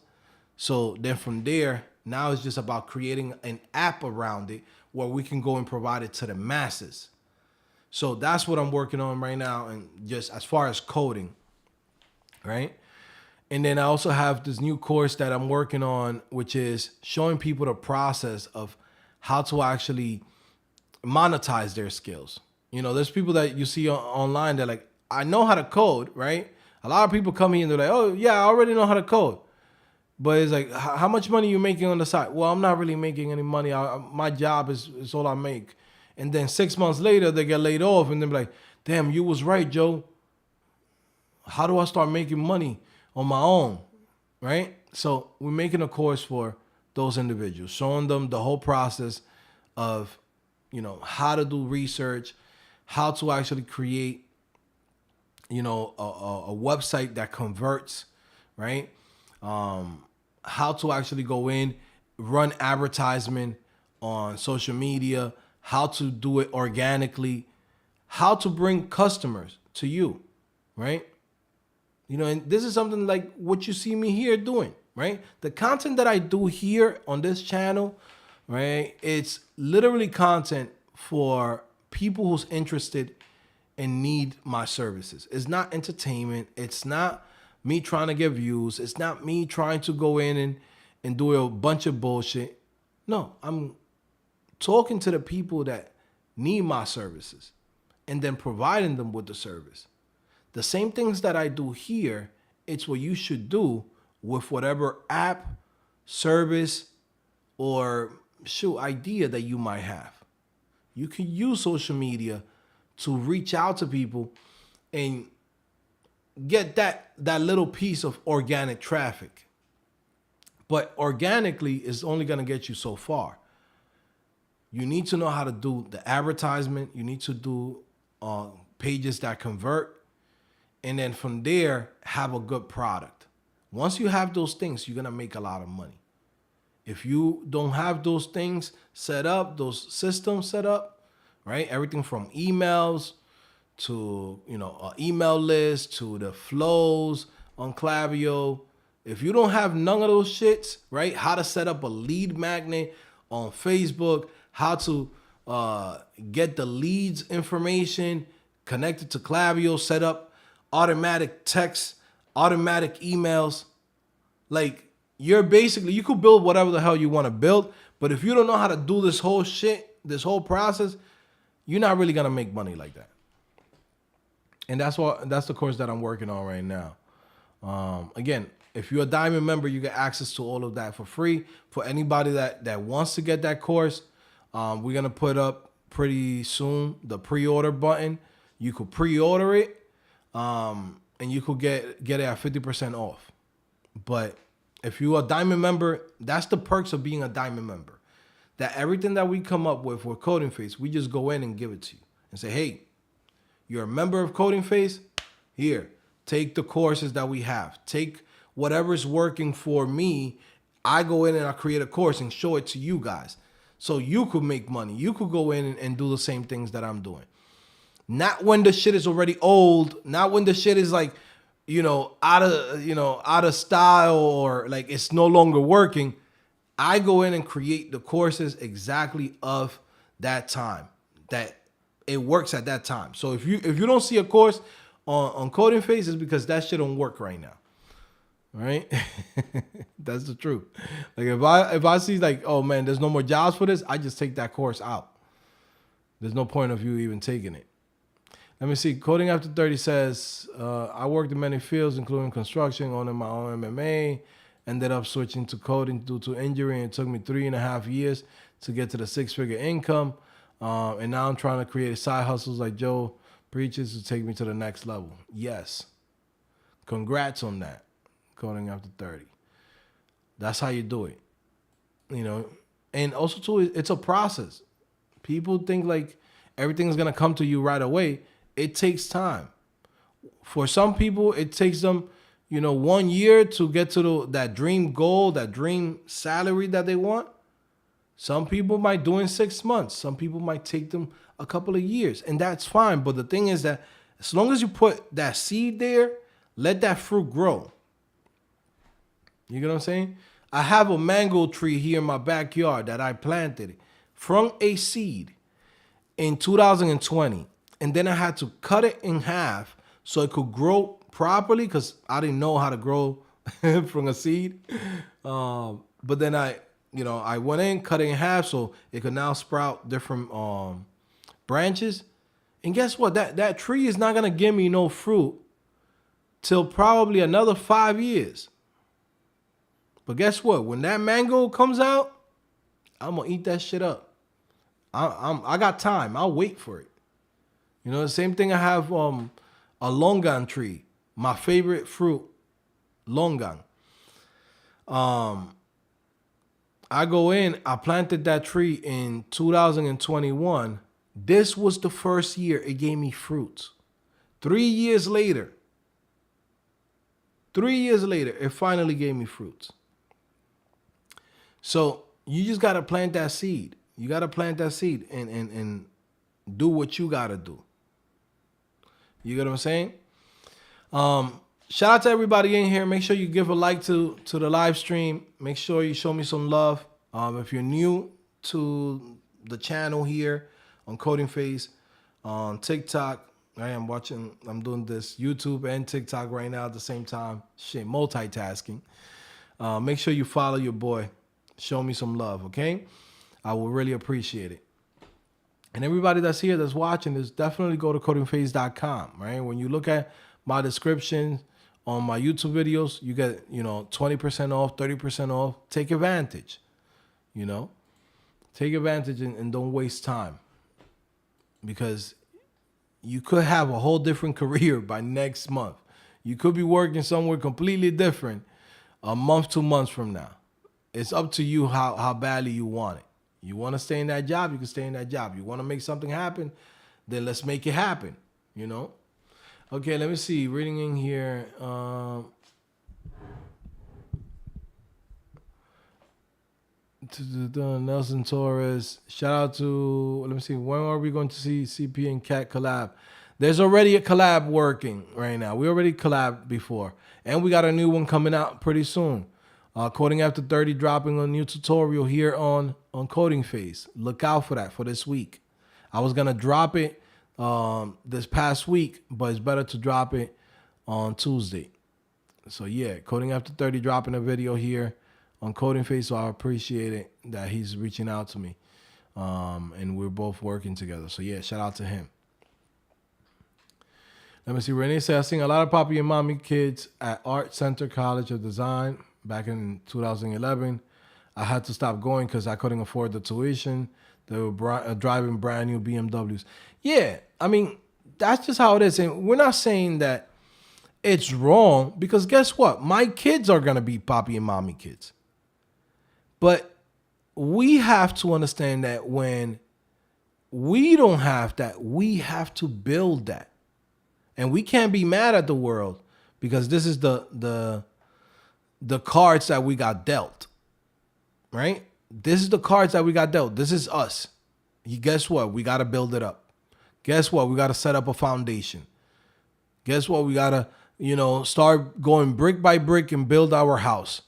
So then from there, now it's just about creating an app around it where we can go and provide it to the masses. So that's what I'm working on right now. And just as far as coding, right? And then I also have this new course that I'm working on, which is showing people the process of how to actually monetize their skills. You know, there's people that you see online that like, I know how to code, right? A lot of people come here and they're like, oh yeah, I already know how to code. But it's like, how much money you making on the side? Well, I'm not really making any money. My job is all I make. And then 6 months later, they get laid off, and they're like, damn, you was right, Joe. How do I start making money on my own? Right? So we're making a course for those individuals, showing them the whole process of, how to do research, how to actually create, a website that converts, right? How to actually go in, run advertisement on social media, how to do it organically, how to bring customers to you, right? And this is something like what you see me here doing, right? The content that I do here on this channel, right? It's literally content for people who's interested and need my services. It's not entertainment. It's not me trying to get views. It's not me trying to go in and do a bunch of bullshit. No, I'm talking to the people that need my services and then providing them with the service. The same things that I do here, it's what you should do with whatever app, service, or idea that you might have. You can use social media to reach out to people and get that little piece of organic traffic. But organically is only going to get you so far. You need to know how to do the advertisement. You need to do pages that convert. And then from there, have a good product. Once you have those things, you're going to make a lot of money. If you don't have those things set up, those systems set up, right? Everything from emails to, an email list to the flows on Klaviyo. If you don't have none of those shits, right? How to set up a lead magnet on Facebook, how to get the leads information connected to Klaviyo, set up automatic text, automatic emails. Like, you could build whatever the hell you want to build, but if you don't know how to do this whole shit, this whole process, you're not really gonna make money like that. And that's the course that I'm working on right now. Again, if you're a Diamond member, you get access to all of that for free. For anybody that wants to get that course, we're gonna put up pretty soon the pre-order button. You could pre-order it. And you could get it at 50% off. But if you're a Diamond member, that's the perks of being a Diamond member. That everything that we come up with Codingphase, we just go in and give it to you and say, hey, you're a member of Codingphase? Here, take the courses that we have. Take whatever's working for me. I go in and I create a course and show it to you guys. So you could make money. You could go in and do the same things that I'm doing. Not when the shit is already old. Not when the shit is like, out of style or like it's no longer working. I go in and create the courses exactly of that time, that it works at that time. So if you don't see a course on Codingphase, it's because that shit don't work right now. Right? That's the truth. Like if I see like, oh man, there's no more jobs for this, I just take that course out. There's no point of you even taking it. Let me see. Coding After 30 says, I worked in many fields, including construction, owning my own MMA. Ended up switching to coding due to injury, and it took me 3.5 years to get to the 6-figure income. And now I'm trying to create side hustles like Joe preaches to take me to the next level. Yes. Congrats on that. Coding After 30. That's how you do it. And also too, it's a process. People think like everything's going to come to you right away. It takes time. For some people, it takes them, 1 year to get to that dream goal, that dream salary that they want. Some people might do it in 6 months. Some people might take them a couple of years, and that's fine. But the thing is that as long as you put that seed there, let that fruit grow. You get what I'm saying? I have a mango tree here in my backyard that I planted from a seed in 2020. And then I had to cut it in half so it could grow properly because I didn't know how to grow from a seed. But then I went in, cut it in half so it could now sprout different branches. And guess what? That tree is not going to give me no fruit till probably another 5 years. But guess what? When that mango comes out, I'm gonna eat that shit up. I got time. I'll wait for it. You know, the same thing. I have a longan tree. My favorite fruit, longan. I go in. I planted that tree in 2021. This was the first year it gave me fruits. 3 years later, it finally gave me fruits. So you just gotta plant that seed. You gotta plant that seed and do what you gotta do. You get what I'm saying? Shout out to everybody in here. Make sure you give a like to the live stream. Make sure you show me some love. If you're new to the channel here on Codingphase, on TikTok, I'm doing this YouTube and TikTok right now at the same time. Shit, multitasking. Make sure you follow your boy. Show me some love, okay? I will really appreciate it. And everybody that's here, that's watching, is definitely go to codingphase.com, right? When you look at my description on my YouTube videos, you get, 20% off, 30% off. Take advantage, Take advantage and don't waste time. Because you could have a whole different career by next month. You could be working somewhere completely different a month, 2 months from now. It's up to you how badly you want it. You want to stay in that job, you can stay in that job. You want to make something happen, then let's make it happen, Okay, let me see. Reading in here. Nelson Torres. Shout out to, let me see. When are we going to see CP and Cat collab? There's already a collab working right now. We already collabed before. And we got a new one coming out pretty soon. Coding After 30 dropping a new tutorial here on Codingphase. Look out for that for this week. I was going to drop it this past week, but it's better to drop it on Tuesday. So yeah, Coding After 30 dropping a video here on Codingphase, so I appreciate it that he's reaching out to me. And we're both working together. So yeah, shout out to him. Let me see. Renee said, I seen a lot of Papi and Mommy kids at Art Center College of Design back in 2011. I had to stop going because I couldn't afford the tuition. They were driving brand new BMWs. Yeah, I mean, that's just how it is. And we're not saying that it's wrong, because guess what? My kids are going to be Papi and Mommy kids. But we have to understand that when we don't have that, we have to build that. And we can't be mad at the world, because this is the cards that we got dealt, right? This is the cards that we got dealt. This is us. Guess what? We got to build it up. Guess what? We got to set up a foundation. Guess what? We got to, start going brick by brick and build our house.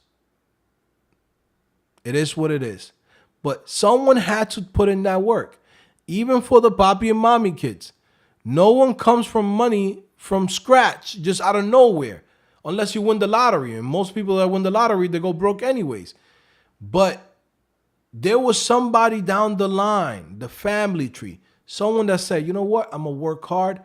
It is what it is. But someone had to put in that work. Even for the Papi and Mommy kids. No one comes from money from scratch, just out of nowhere, unless you win the lottery. And most people that win the lottery, they go broke anyways. But there was somebody down the line, the family tree, someone that said, you know what, I'm going to work hard,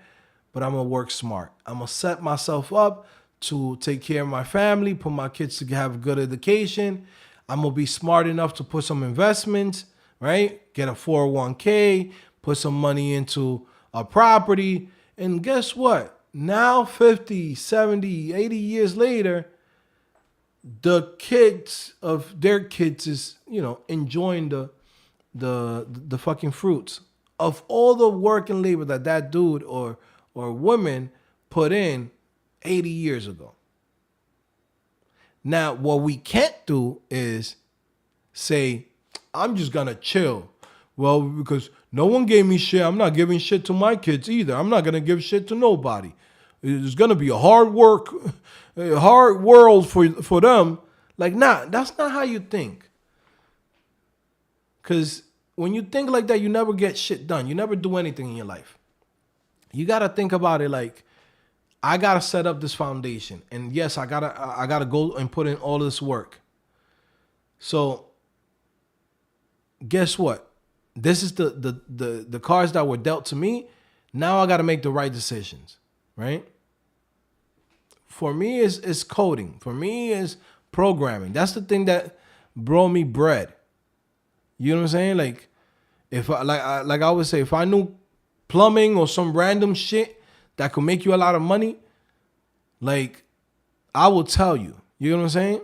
but I'm going to work smart. I'm going to set myself up to take care of my family, put my kids to have a good education. I'm going to be smart enough to put some investments, right? Get a 401k, put some money into a property. And guess what? Now 50, 70, 80 years later, the kids of their kids is, enjoying the fucking fruits of all the work and labor that dude or woman put in 80 years ago. Now, what we can't do is say, I'm just going to chill. Well, because no one gave me shit. I'm not giving shit to my kids either. I'm not going to give shit to nobody. It's going to be a hard world for them. Like, nah, that's not how you think. Because when you think like that, you never get shit done. You never do anything in your life. You got to think about it like, I got to set up this foundation. And yes, I gotta go and put in all this work. So guess what? This is the cards that were dealt to me. Now I got to make the right decisions, right? For me, it's coding. For me, it's programming. That's the thing that brought me bread. You know what I'm saying? Like, if I like I would say, if I knew plumbing or some random shit that could make you a lot of money, like, I will tell you. You know what I'm saying?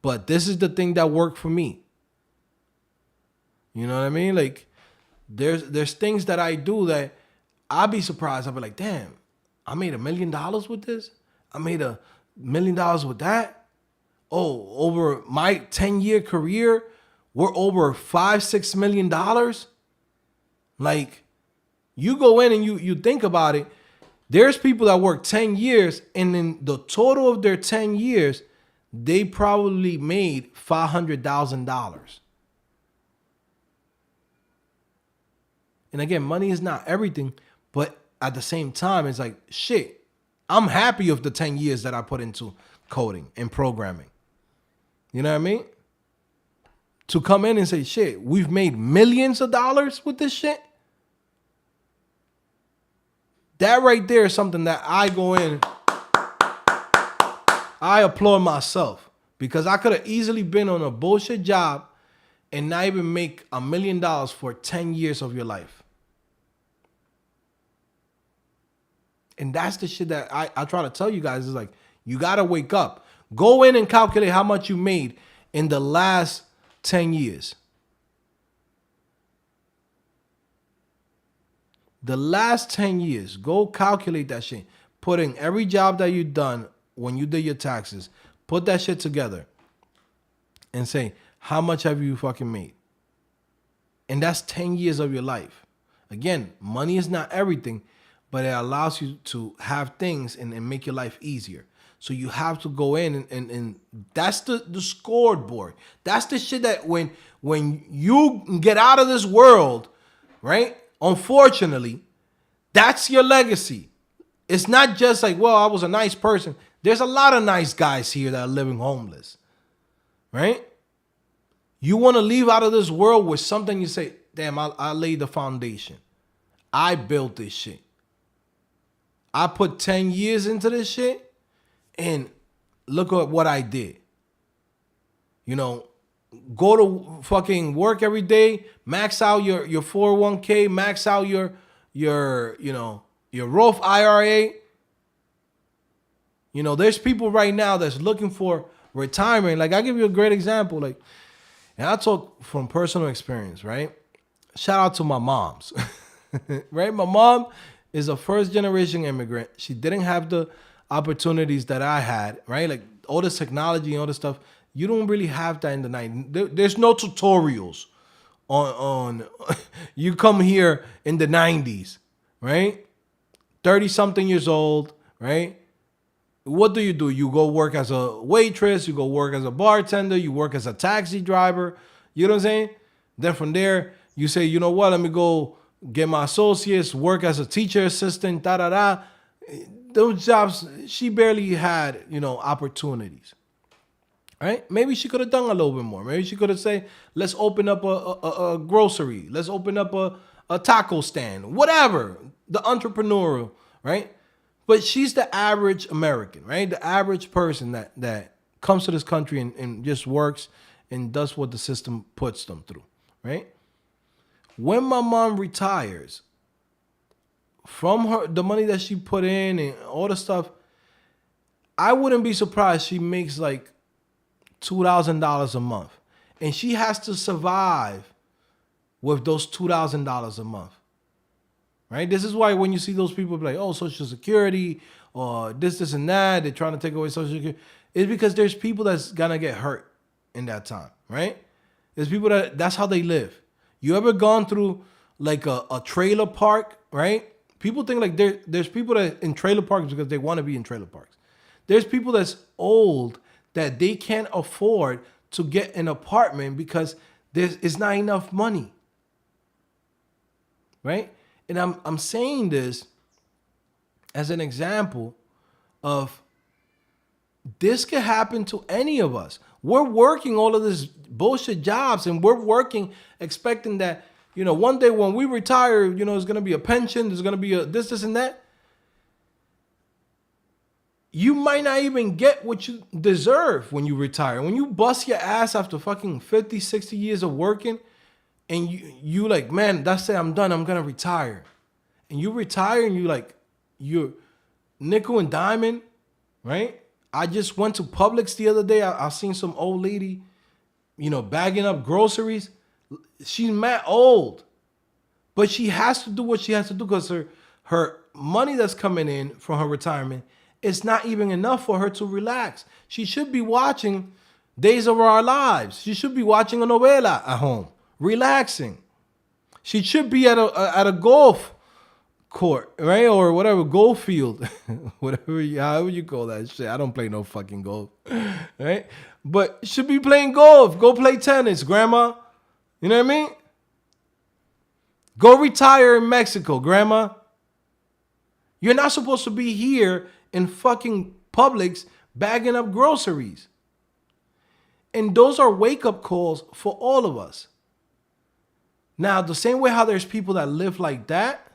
But this is the thing that worked for me. You know what I mean? Like, there's things that I do that I'll be surprised. I'll be like, damn, I made $1 million with this. I made $1 million with that. Oh, over my 10-year career, we're over $5-6 million. Like, you go in and you think about it. There's people that work 10 years, and in the total of their 10 years, they probably made $500,000. And again, money is not everything, but at the same time, it's like, shit, I'm happy of the 10 years that I put into coding and programming. You know what I mean? To come in and say, shit, we've made millions of dollars with this shit. That right there is something that I go in, I applaud myself, because I could have easily been on a bullshit job and not even make $1 million for 10 years of your life. And that's the shit that I try to tell you guys, is like, you got to wake up. Go in and calculate how much you made in the last 10 years. The last 10 years, go calculate that shit. Put in every job that you've done when you did your taxes. Put that shit together and say, how much have you fucking made? And that's 10 years of your life. Again, money is not everything, but it allows you to have things and make your life easier. So you have to go in and that's the scoreboard. That's the shit that when you get out of this world, right? Unfortunately, that's your legacy. It's not just like, well, I was a nice person. There's a lot of nice guys here that are living homeless, right? You want to leave out of this world with something you say, damn, I laid the foundation. I built this shit. I put 10 years into this shit, and look at what I did. You know, go to fucking work every day, max out your 401k, max out your Roth IRA. You know, there's people right now that's looking for retirement. Like, I'll give you a great example. Like, and I talk from personal experience, right? Shout out to my moms, right? My mom is a first generation immigrant. She didn't have the opportunities that I had, right? Like, all this technology and all this stuff. You don't really have that in the 90s. There's no tutorials on you come here in the 90s, right? 30-something years old, right? What do? You go work as a waitress, you go work as a bartender, you work as a taxi driver. You know what I'm saying? Then from there, you say, you know what? Let me go get my associates, work as a teacher assistant, da-da-da. Those jobs, she barely had, opportunities. Right? Maybe she could have done a little bit more. Maybe she could have said, let's open up a grocery. Let's open up a taco stand. Whatever. The entrepreneurial, right? But she's the average American, right? The average person that comes to this country and just works and does what the system puts them through, right? When my mom retires, from the money that she put in and all the stuff, I wouldn't be surprised she makes like $2,000 a month. And she has to survive with those $2,000 a month. Right? This is why when you see those people be like, oh, Social Security or this and that, they're trying to take away Social Security. It's because there's people that's going to get hurt in that time. Right? There's people that's how they live. You ever gone through like a trailer park, right? People think like there's people that in trailer parks because they want to be in trailer parks. There's people that's old that they can't afford to get an apartment because it's not enough money. Right? And I'm saying this as an example of this could happen to any of us. We're working all of these bullshit jobs and we're working expecting that, one day when we retire, there's going to be a pension, there's going to be a this and that. you might not even get what you deserve when you retire. When you bust your ass after fucking 50, 60 years of working, and you like, man, that's it, I'm done, I'm gonna retire. And you retire and you're nickel and diamond, right? I just went to Publix the other day. I seen some old lady, bagging up groceries. She's mad old, but she has to do what she has to do because her money that's coming in from her retirement is not even enough for her to relax. She should be watching Days of Our Lives. She should be watching a novela at home, relaxing. She should be at a golf court, right? Or whatever, golf field, whatever, however you call that shit. I don't play no fucking golf, right? But should be playing golf. Go play tennis, grandma. You know what I mean? Go retire in Mexico, grandma. You're not supposed to be here in fucking Publix bagging up groceries. And those are wake-up calls for all of us. Now, the same way how there's people that live like that,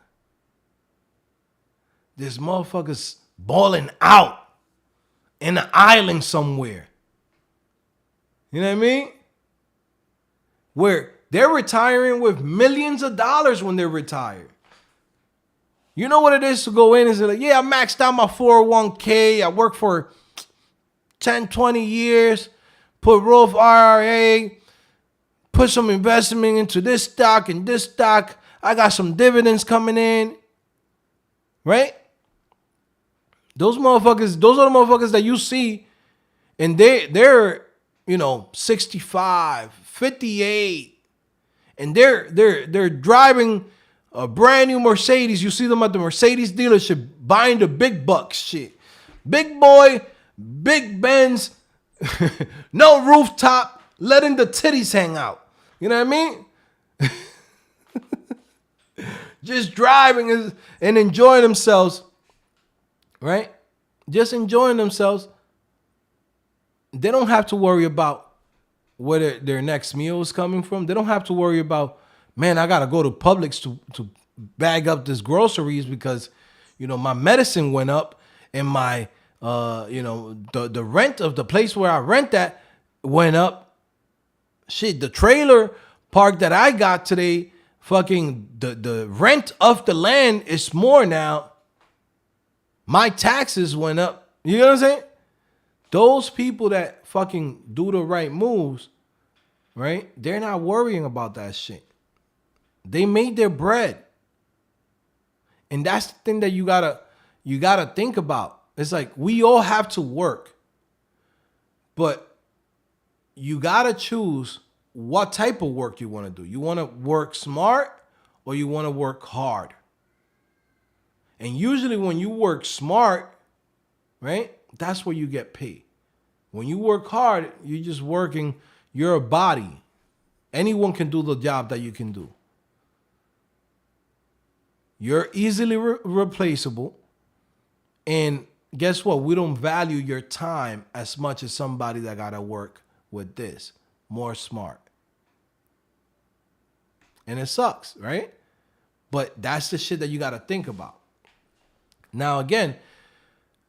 there's motherfuckers balling out in an island somewhere. You know what I mean? Where they're retiring with millions of dollars when they're retired. You know what it is to go in and say, like, yeah, I maxed out my 401k. I worked for 10, 20 years, put Roth IRA, put some investment into this stock and this stock. I got some dividends coming in. Right? Those motherfuckers, those are the motherfuckers that you see, and they're 65, 58, and they're driving a brand new Mercedes. You see them at the Mercedes dealership buying the big bucks shit. Big boy, big Benz, no rooftop, letting the titties hang out. You know what I mean? Just driving and enjoying themselves, right? Just enjoying themselves. They don't have to worry about where their next meal is coming from. They don't have to worry about, man, I got to go to Publix to bag up this groceries because, my medicine went up and my, the rent of the place where I rent at went up. Shit, the trailer park that I got today, fucking the rent of the land is more now. My taxes went up. You know what I'm saying? Those people that fucking do the right moves, right? They're not worrying about that shit. They made their bread. And that's the thing that you gotta think about. It's like we all have to work. But you gotta choose what type of work you want to do. You want to work smart or you want to work hard? And usually when you work smart, right, that's where you get paid. When you work hard, you're just working, you're a body. Anyone can do the job that you can do. You're easily replaceable. And guess what? We don't value your time as much as somebody that got to work with this, more smart. And it sucks, right? But that's the shit that you got to think about. Now, again,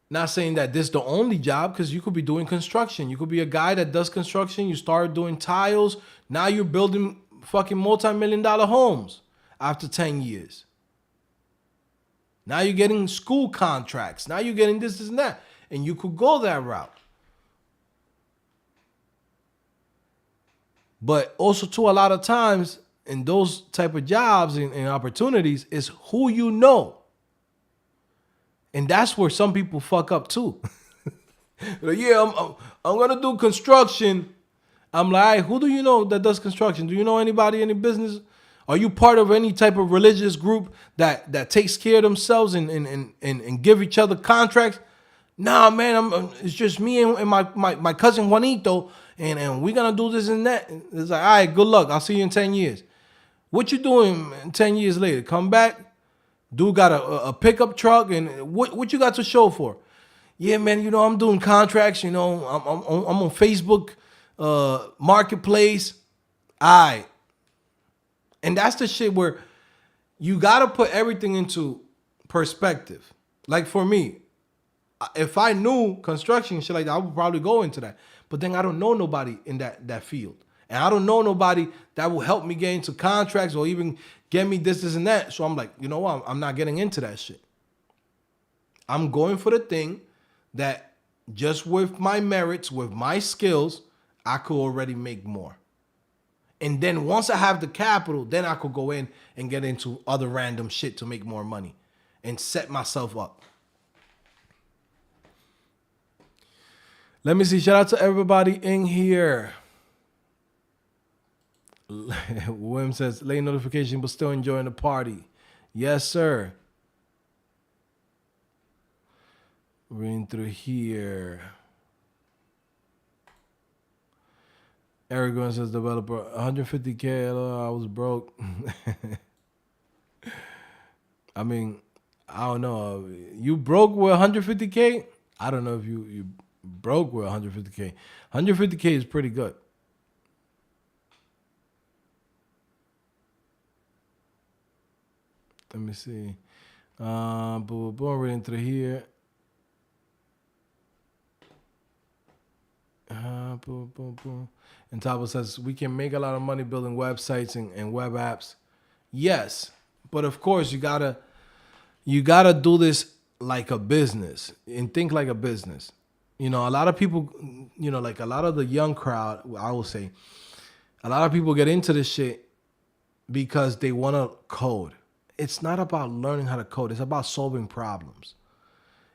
not saying that this is the only job, because you could be doing construction. You could be a guy that does construction. You start doing tiles. Now you're building fucking multi-million-dollar homes after 10 years. Now you're getting school contracts. Now you're getting this and that. And you could go that route. But also, too, a lot of times in those type of jobs and opportunities is who you know. And that's where some people fuck up too. Like, yeah, I'm gonna do construction. I'm like, who do you know that does construction? Do you know anybody in the business? Are you part of any type of religious group that takes care of themselves and give each other contracts? Nah, man, it's just me and my cousin Juanito, and we're gonna do this and that. It's like, all right, good luck. I'll see you in 10 years. What you doing 10 years later? Come back? Dude got a pickup truck, and what you got to show for? Yeah, man, I'm doing contracts. I'm on Facebook Marketplace. All right. And that's the shit where you got to put everything into perspective. Like for me, If I knew construction shit like that, I would probably go into that. But then I don't know nobody in that field. And I don't know nobody that will help me get into contracts or even get me this, and that. So I'm like, you know what? I'm not getting into that shit. I'm going for the thing that just with my merits, with my skills, I could already make more. And then once I have the capital, then I could go in and get into other random shit to make more money and set myself up. Let me see. Shout out to everybody in here. William says, late notification, but still enjoying the party. Yes, sir. Reading through here. Eric Gunn says, developer, 150K, I was broke. I mean, I don't know. You broke with 150K? I don't know if you broke with 150K. 150K is pretty good. Let me see. Boom, reading through here. Boom. And Tabo says, we can make a lot of money building websites and web apps. Yes, but of course you gotta do this like a business and think like a business. You know, a lot of people, you know, like a lot of the young crowd, I will say, a lot of people get into this shit because they want to code. It's not about learning how to code. It's about solving problems.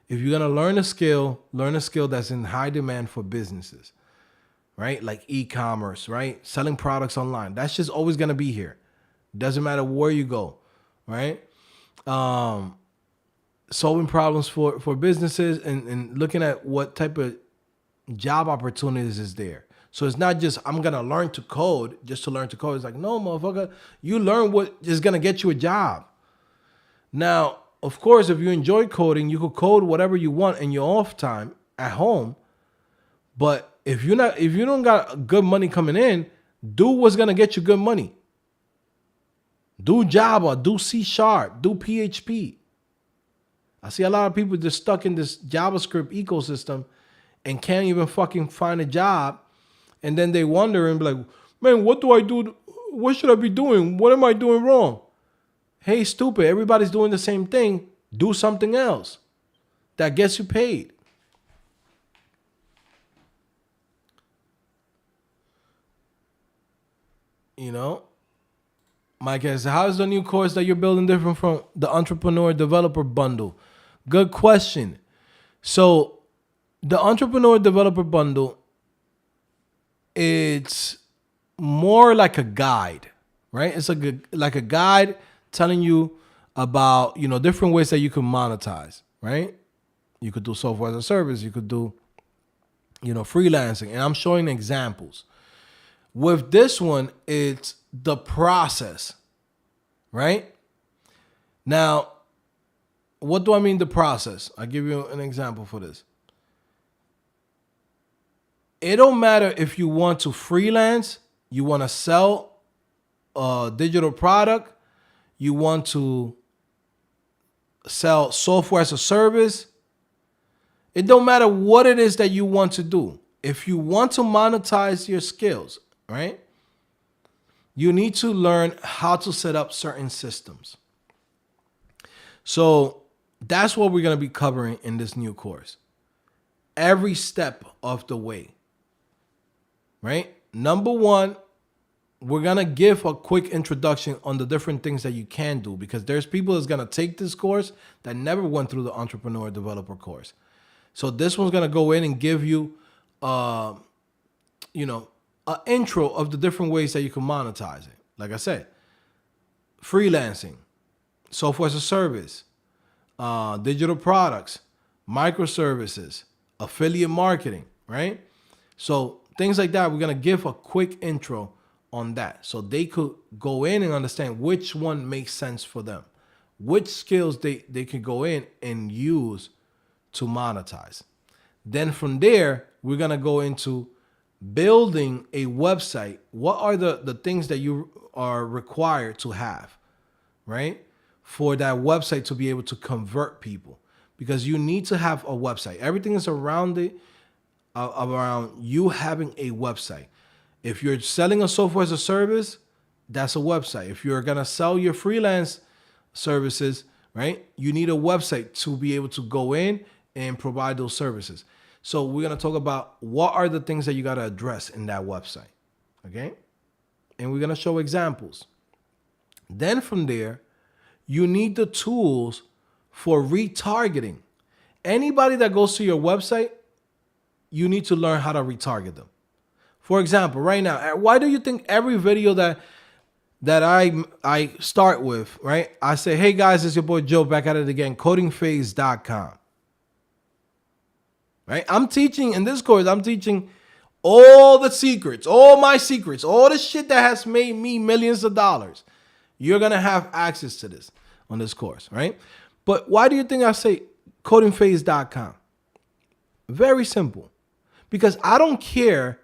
If you're going to learn a skill that's in high demand for businesses, right? Like e-commerce, right? Selling products online. That's just always going to be here. Doesn't matter where you go, right? Solving problems for businesses and looking at what type of job opportunities is there. So it's not just, I'm going to learn to code just to learn to code. It's like, no, motherfucker, you learn what is going to get you a job. Now, of course, if you enjoy coding, you could code whatever you want in your off time at home. But if you don't got good money coming in, do what's gonna get you good money. Do Java, do C#, do PHP. I see a lot of people just stuck in this JavaScript ecosystem and can't even fucking find a job. And then they wonder and be like, man, what do I do? What should I be doing? What am I doing wrong? Hey, stupid, everybody's doing the same thing. Do something else that gets you paid. You know? Mike says, how is the new course that you're building different from the Entrepreneur Developer Bundle? Good question. So the Entrepreneur Developer Bundle, it's more like a guide, right? It's like a guide telling you about, you know, different ways that you can monetize, right? You could do software as a service. You could do, you know, freelancing. And I'm showing examples. With this one, it's the process, right? Now, what do I mean the process? I'll give you an example for this. It don't matter if you want to freelance, you want to sell a digital product, you want to sell software as a service. It don't matter what it is that you want to do. If you want to monetize your skills, right? You need to learn how to set up certain systems. So that's what we're going to be covering in this new course. Every step of the way, right? Number one, we're going to give a quick introduction on the different things that you can do, because there's people that's going to take this course that never went through the Entrepreneur Developer course. So this one's going to go in and give you, an intro of the different ways that you can monetize it. Like I said, freelancing, software as a service, digital products, microservices, affiliate marketing, right? So things like that, we're going to give a quick intro on that, so they could go in and understand which one makes sense for them, which skills they can go in and use to monetize. Then from there, we're going to go into building a website. What are the things that you are required to have, right? For that website to be able to convert people. because you need to have a website. Everything is around it, around you having a website. If you're selling a software as a service, that's a website. If you're gonna sell your freelance services, right, you need a website to be able to go in and provide those services. So we're gonna talk about what are the things that you gotta address in that website, okay? And we're gonna show examples. Then from there, you need the tools for retargeting. Anybody that goes to your website, you need to learn how to retarget them. For example, right now, why do you think every video that I start with, right? I say, hey guys, it's your boy Joe back at it again, Codingphase.com. Right? I'm teaching in this course, I'm teaching all the secrets, all my secrets, all the shit that has made me millions of dollars. You're going to have access to this on this course, right? But why do you think I say Codingphase.com? Very simple. Because I don't care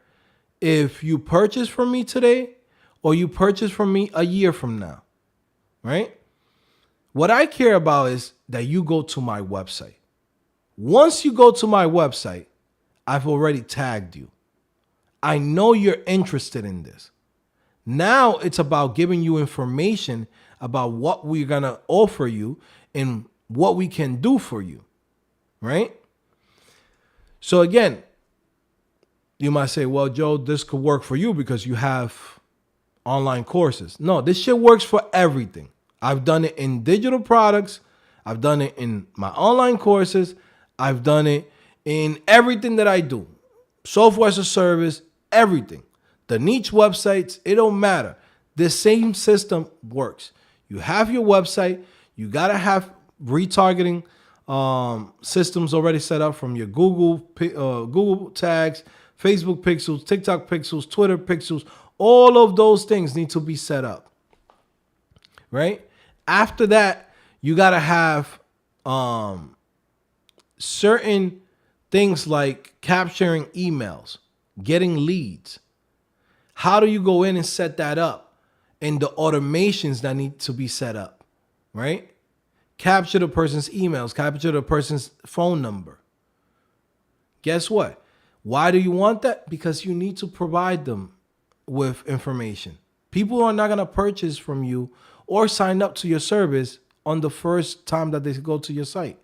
if you purchase from me today or you purchase from me a year from now, right? What I care about is that you go to my website. Once you go to my website, I've already tagged you. I know you're interested in this. Now it's about giving you information about what we're going to offer you and what we can do for you, right? So again, you might say, well, Joe, this could work for you because you have online courses. No, this shit works for everything. I've done it in digital products. I've done it in my online courses. I've done it in everything that I do. Software as a service, everything. The niche websites, it don't matter. The same system works. You have your website. You got to have retargeting systems already set up from your Google tags, Facebook pixels, TikTok pixels, Twitter pixels. All of those things need to be set up, right? After that, you got to have certain things like capturing emails, getting leads. How do you go in and set that up? And the automations that need to be set up, right? Capture the person's emails, capture the person's phone number. Guess what? Why do you want that? Because you need to provide them with information. People are not going to purchase from you or sign up to your service on the first time that they go to your site.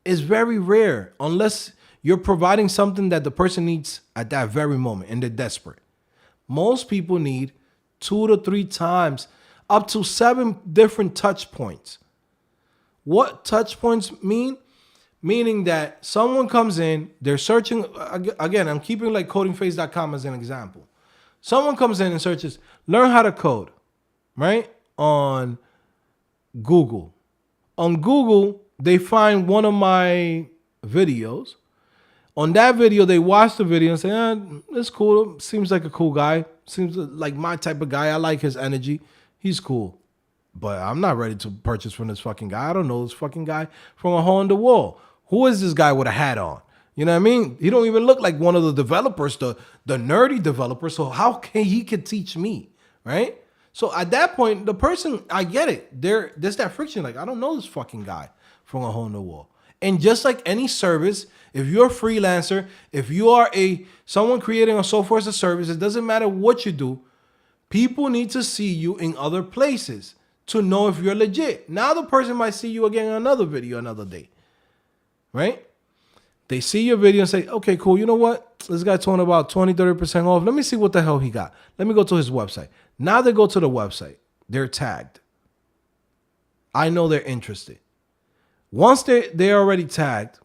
It's very rare unless you're providing something that the person needs at that very moment and they're desperate. Most people need 2 to 3 times, up to 7 different touch points. What touch points mean? Meaning that someone comes in, they're searching. Again, I'm keeping like codingphase.com as an example. Someone comes in and searches, learn how to code, right? On Google. On Google, they find one of my videos. On that video, they watch the video and say, it's cool. Seems like a cool guy. Seems like my type of guy. I like his energy. He's cool. But I'm not ready to purchase from this fucking guy. I don't know this fucking guy from a hole in the wall. Who is this guy with a hat on? You know what I mean? He don't even look like one of the developers, the nerdy developer. So how can he could teach me, right? So at that point, the person, I get it. There's that friction. Like, I don't know this fucking guy from a hole in the wall. And just like any service, if you're a freelancer, if you are someone creating a software as a service, it doesn't matter what you do. People need to see you in other places to know if you're legit. Now the person might see you again in another video another day, right? They see your video and say, okay, cool. You know what? This guy talking about 20, 30% off. Let me see what the hell he got. Let me go to his website. Now they go to the website. They're tagged. I know they're interested. Once they're already tagged,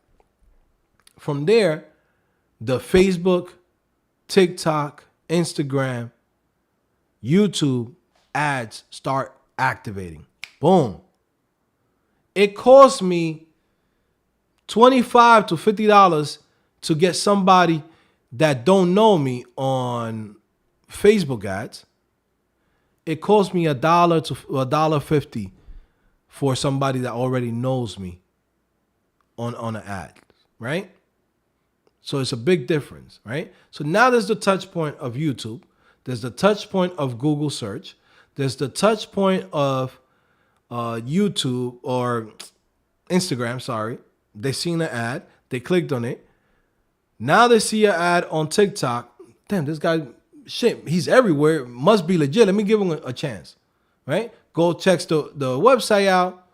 from there, the Facebook, TikTok, Instagram, YouTube ads start activating. Boom. It costs me $25 to $50 to get somebody that don't know me on Facebook ads. It costs me $1 to $1.50 for somebody that already knows me on an ad, right? So it's a big difference, right? So now there's the touch point of YouTube. There's the touch point of Google search. There's the touch point of YouTube or Instagram, sorry. They seen the ad. They clicked on it. Now they see an ad on TikTok. Damn, this guy, shit, he's everywhere. Must be legit. Let me give him a chance, right? Go checks the website out.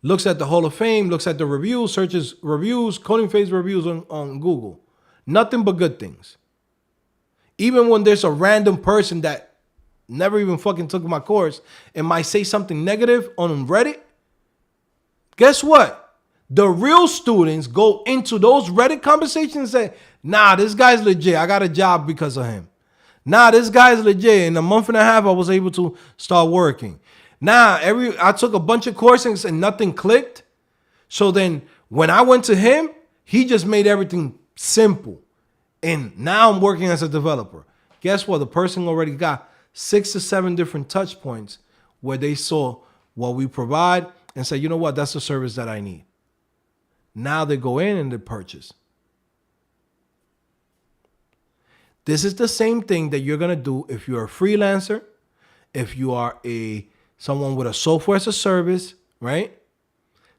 Looks at the Hall of Fame. Looks at the reviews. Searches reviews. Codingphase reviews on Google. Nothing but good things. Even when there's a random person that never even fucking took my course and might say something negative on Reddit, guess what? The real students go into those Reddit conversations and say, nah, this guy's legit. I got a job because of him. Nah, this guy's legit. In a month and a half, I was able to start working. Nah, I took a bunch of courses and nothing clicked. So then when I went to him, he just made everything simple. And now I'm working as a developer. Guess what? The person already got 6 to 7 different touch points where they saw what we provide and say, you know what? That's the service that I need. Now they go in and they purchase. This is the same thing that you're going to do if you're a freelancer, if you are someone with a software as a service, right?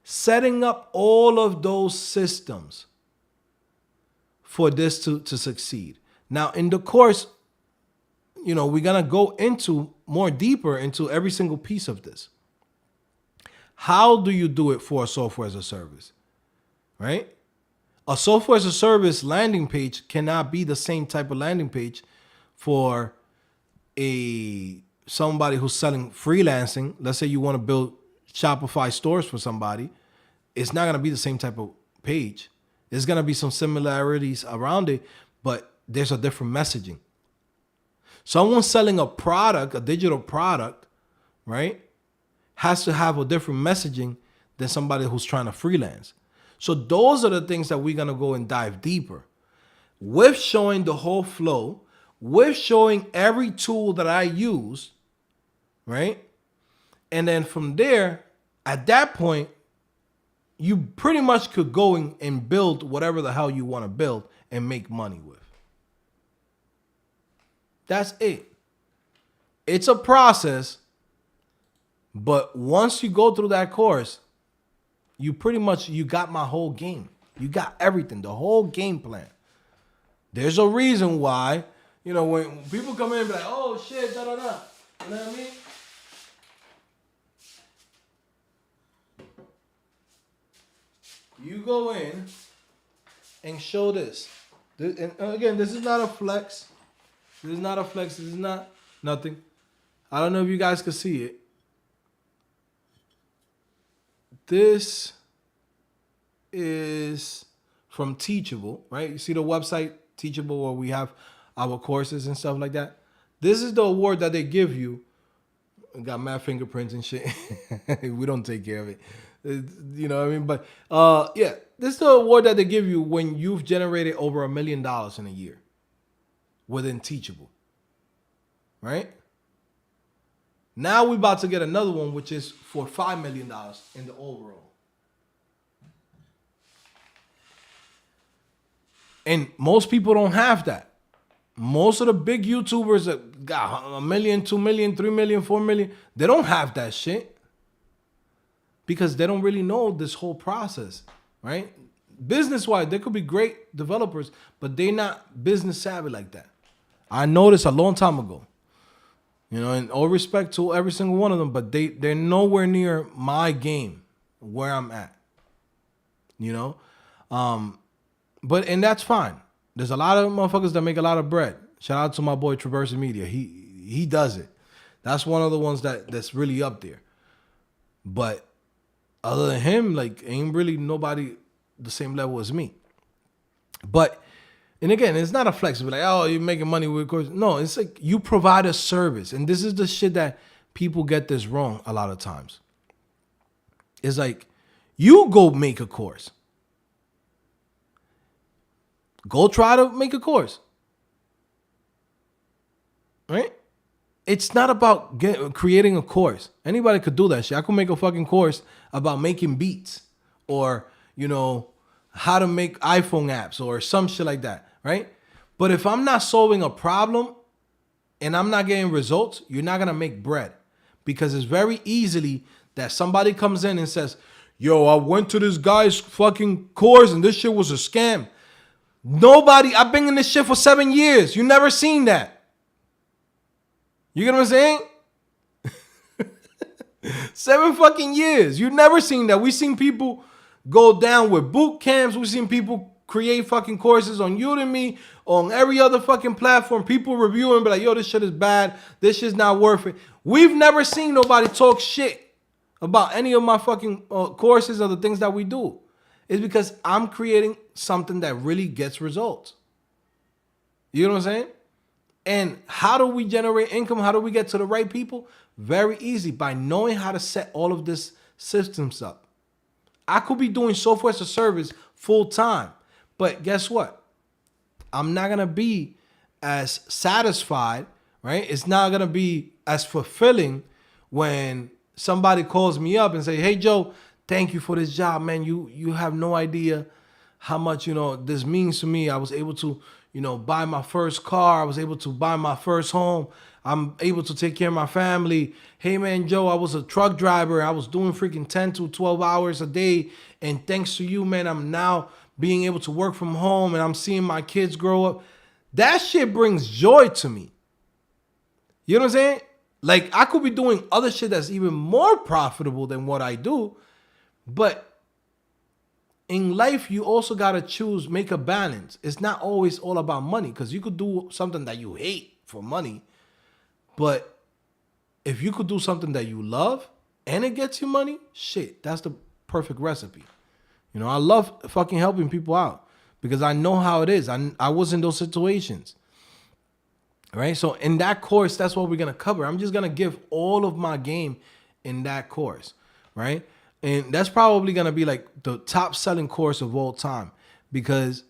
Setting up all of those systems for this to succeed. Now, in the course, we're going to go into more deeper into every single piece of this. How do you do it for a software as a service? Right? A software as a service landing page cannot be the same type of landing page for somebody who's selling freelancing. Let's say you want to build Shopify stores for somebody. It's not going to be the same type of page. There's going to be some similarities around it, but there's a different messaging. Someone selling a product, a digital product, right, has to have a different messaging than somebody who's trying to freelance. So those are the things that we're going to go and dive deeper with showing the whole flow, with showing every tool that I use, right? And then from there, at that point, you pretty much could go and build whatever the hell you want to build and make money with. That's it. It's a process, but once you go through that course, you got my whole game. You got everything, the whole game plan. There's a reason why, when people come in and be like, oh shit, da da da. You know what I mean? You go in and show this. And again, this is not a flex. This is not a flex. This is not nothing. I don't know if you guys can see it. This is from Teachable, right? You see the website Teachable where we have our courses and stuff like that. This is the award that they give you. We got mad fingerprints and shit. We don't take care of it. You know what I mean? But yeah, this is the award that they give you when you've generated over $1 million in a year within Teachable, right? Now we're about to get another one, which is for $5 million in the overall. And most people don't have that. Most of the big YouTubers that got 1 million, 2 million, 3 million, 4 million, they don't have that shit because they don't really know this whole process, right? Business-wise, they could be great developers, but they're not business savvy like that. I noticed a long time ago. In all respect to every single one of them, but they're nowhere near my game, where I'm at. And that's fine. There's a lot of motherfuckers that make a lot of bread. Shout out to my boy Traverse Media. He does it. That's one of the ones that's really up there. But other than him, ain't really nobody the same level as me. But and again, it's not a flex. Be like, oh, you're making money with course. No, it's like you provide a service. And this is the shit that people get this wrong a lot of times. It's like, you go make a course. Go try to make a course. Right? It's not about creating a course. Anybody could do that shit. I could make a fucking course about making beats or, how to make iPhone apps or some shit like that, right? But if I'm not solving a problem and I'm not getting results, you're not going to make bread because it's very easily that somebody comes in and says, yo, I went to this guy's fucking course and this shit was a scam. Nobody, I've been in this shit for 7 years. You never seen that. You get what I'm saying? 7 fucking years. You never seen that. We seen people go down with boot camps. We seen people create fucking courses on Udemy, on every other fucking platform. People review and be like, yo, this shit is bad. This shit's not worth it. We've never seen nobody talk shit about any of my fucking courses or the things that we do. It's because I'm creating something that really gets results. You know what I'm saying? And how do we generate income? How do we get to the right people? Very easy, by knowing how to set all of this systems up. I could be doing software as a service full time, but guess what? I'm not going to be as satisfied, right? It's not going to be as fulfilling when somebody calls me up and say, hey, Joe, thank you for this job, man. You have no idea how much, this means to me. I was able to, buy my first car. I was able to buy my first home. I'm able to take care of my family. Hey, man, Joe, I was a truck driver. I was doing freaking 10 to 12 hours a day. And thanks to you, man, I'm now being able to work from home and I'm seeing my kids grow up. That shit brings joy to me. You know what I'm saying? Like, I could be doing other shit that's even more profitable than what I do. But in life, you also got to choose, make a balance. It's not always all about money, because you could do something that you hate for money. But if you could do something that you love and it gets you money, shit, that's the perfect recipe. I love fucking helping people out because I know how it is. I was in those situations. Right? So in that course, that's what we're going to cover. I'm just going to give all of my game in that course. Right? And that's probably going to be like the top selling course of all time, because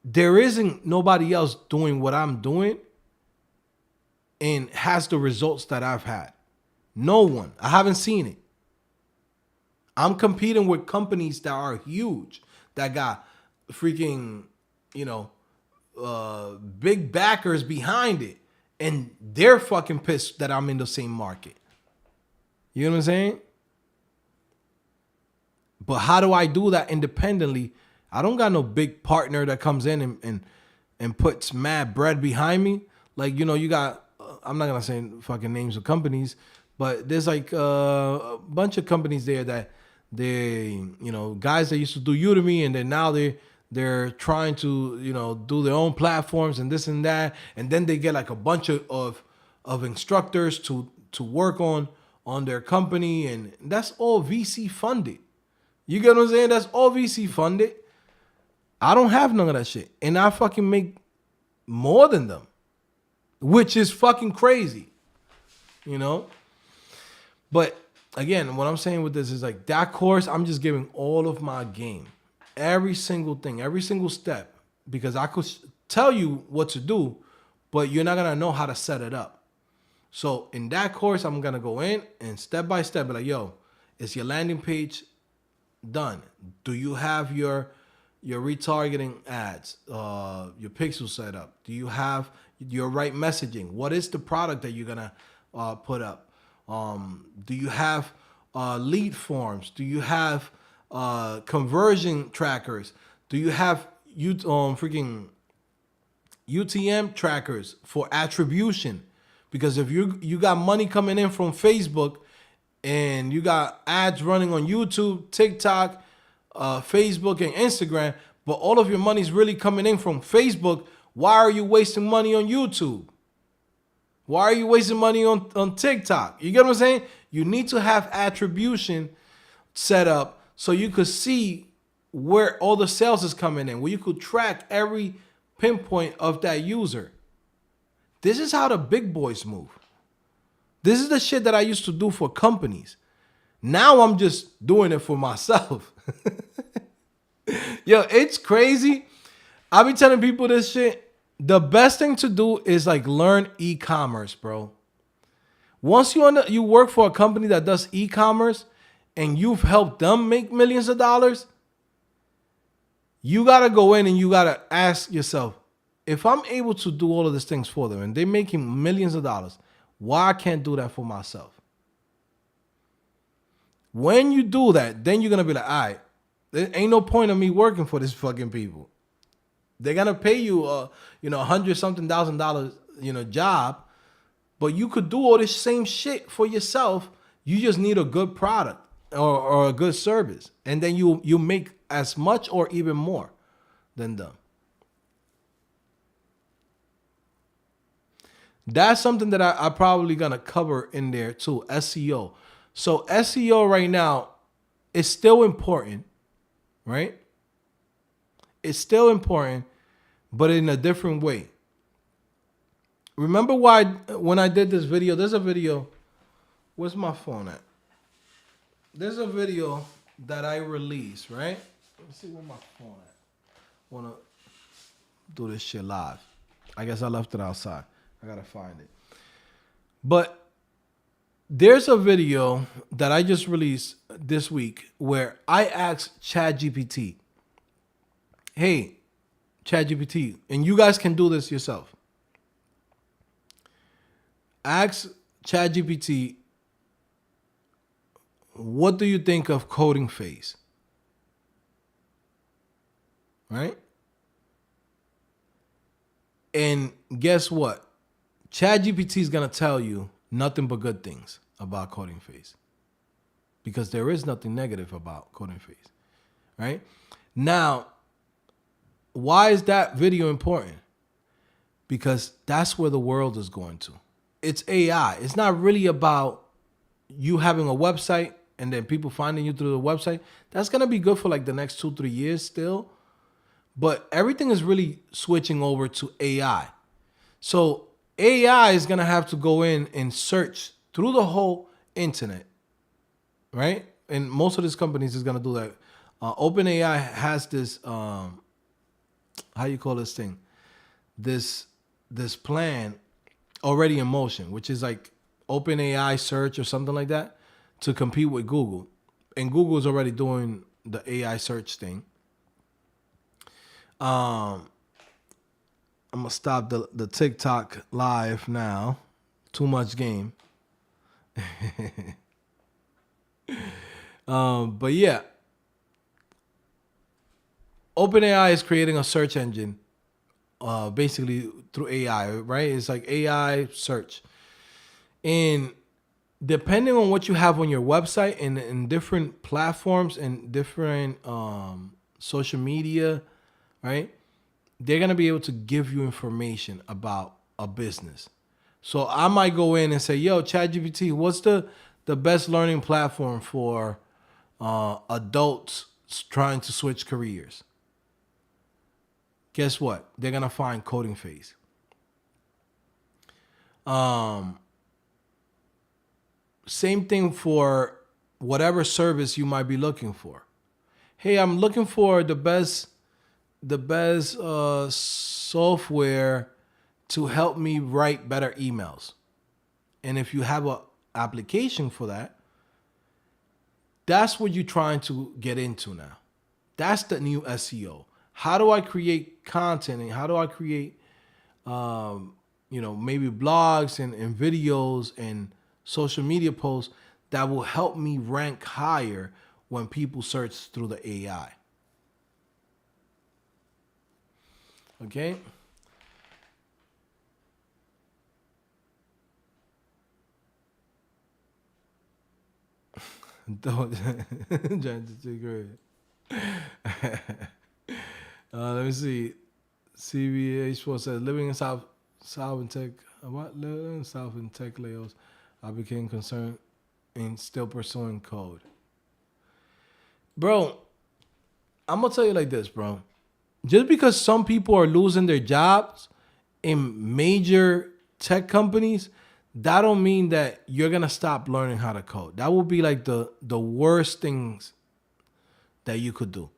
there isn't nobody else doing what I'm doing and has the results that I've had. No one. I haven't seen it. I'm competing with companies that are huge, that got freaking, big backers behind it. And they're fucking pissed that I'm in the same market. You know what I'm saying? But how do I do that independently? I don't got no big partner that comes in and puts mad bread behind me. Like, you got, I'm not going to say fucking names of companies, but there's like a bunch of companies there that they, guys that used to do Udemy, and then now they're trying to, do their own platforms and this and that. And then they get like a bunch of instructors to work on their company. And that's all VC funded. You get what I'm saying? That's all VC funded. I don't have none of that shit. And I fucking make more than them, which is fucking crazy, But again, what I'm saying with this is like that course, I'm just giving all of my game, every single thing, every single step, because I could tell you what to do, but you're not going to know how to set it up. So in that course, I'm going to go in and step by step, be like, yo, is your landing page done? Do you have your retargeting ads, your pixel set up? Do you have your right messaging? What is the product that you're going to put up? Do you have lead forms? Do you have conversion trackers? Do you have freaking UTM trackers for attribution? Because if you got money coming in from Facebook and you got ads running on YouTube, TikTok, Facebook, and Instagram, but all of your money is really coming in from Facebook, why are you wasting money on YouTube? Why are you wasting money on TikTok? You get what I'm saying? You need to have attribution set up so you could see where all the sales is coming in, where you could track every pinpoint of that user. This is how the big boys move. This is the shit that I used to do for companies. Now I'm just doing it for myself. Yo, it's crazy. I be telling people this shit. The best thing to do is like learn e-commerce, bro. Once you work for a company that does e-commerce and you've helped them make millions of dollars, you got to go in and you got to ask yourself, if I'm able to do all of these things for them and they're making millions of dollars, why I can't do that for myself? When you do that, then you're gonna be like, all right, there ain't no point of me working for these fucking people. They're gonna pay you $100-something thousand, job, but you could do all this same shit for yourself. You just need a good product or a good service. And then you make as much or even more than them. That's something that I probably gonna cover in there too. SEO. So SEO right now is still important, right? It's still important, but in a different way. Remember why when I did this video, there's a video. Where's my phone at? There's a video that I released, right? Let me see where my phone at. Wanna do this shit live. I guess I left it outside. I gotta find it. But there's a video that I just released this week where I asked ChatGPT, hey, ChatGPT, and you guys can do this yourself. Ask ChatGPT, what do you think of Codingphase? Right? And guess what? ChatGPT is going to tell you nothing but good things about Codingphase, because there is nothing negative about Codingphase, right? Now, why is that video important? Because that's where the world is going to. It's AI. It's not really about you having a website and then people finding you through the website. That's going to be good for like the next 2-3 years still. But everything is really switching over to AI. So AI is going to have to go in and search through the whole internet, right? And most of these companies is going to do that. OpenAI has this, how you call this thing? This plan already in motion, which is like OpenAI search or something like that to compete with Google. And Google is already doing the AI search thing. I'm gonna stop the TikTok live now. Too much game. But yeah, OpenAI is creating a search engine, basically through AI, right? It's like AI search, and depending on what you have on your website and in different platforms and different social media, right? They're going to be able to give you information about a business. So I might go in and say, yo, ChatGPT, what's the best learning platform for adults trying to switch careers? Guess what? They're going to find Codingphase. Same thing for whatever service you might be looking for. Hey, I'm looking for the best software to help me write better emails. And if you have an application for that, that's what you're trying to get into now. That's the new SEO. How do I create content and how do I create, maybe blogs and videos and social media posts that will help me rank higher when people search through the AI. Okay? Don't let me see. CBH Sports says living in South and Tech. What? Living in South and Tech layoffs. I became concerned and still pursuing code. Bro, I'm gonna tell you like this, bro. Just because some people are losing their jobs in major tech companies, that don't mean that you're gonna stop learning how to code. That would be like the worst things that you could do.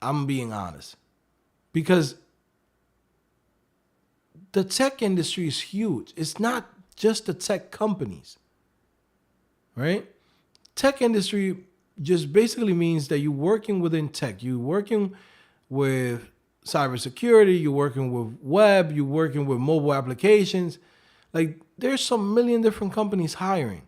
I'm being honest. Because the tech industry is huge. It's not just the tech companies, right? Tech industry just basically means that you're working within tech. You're working with cybersecurity, you're working with web, you're working with mobile applications. Like there's some million different companies hiring.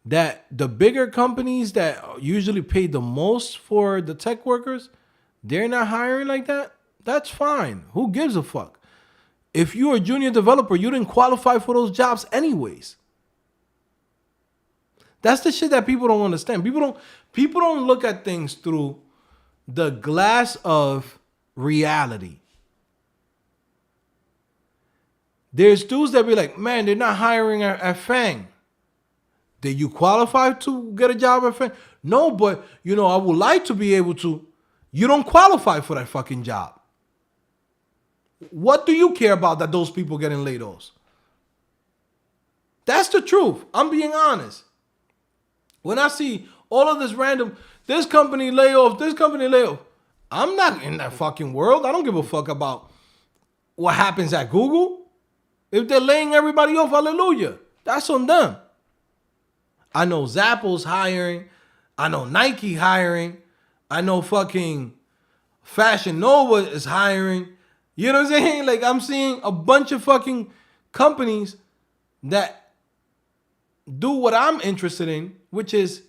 that the bigger companies that usually pay the most for the tech workers, they're not hiring like that. That's fine. Who gives a fuck? If you're a junior developer, you didn't qualify for those jobs anyways. That's the shit that people don't understand. People don't look at things through the glass of reality. There's dudes that be like, man, they're not hiring at Fang. Did you qualify to get a job at Fang? No, but I would like to be able to. You don't qualify for that fucking job. What do you care about that those people getting laid off? That's the truth. I'm being honest. When I see all of this random, this company lay off, I'm not in that fucking world. I don't give a fuck about what happens at Google. If they're laying everybody off, hallelujah. That's on them. I know Zappos hiring. I know Nike hiring. I know fucking Fashion Nova is hiring. You know what I'm saying? Like, I'm seeing a bunch of fucking companies that do what I'm interested in, which is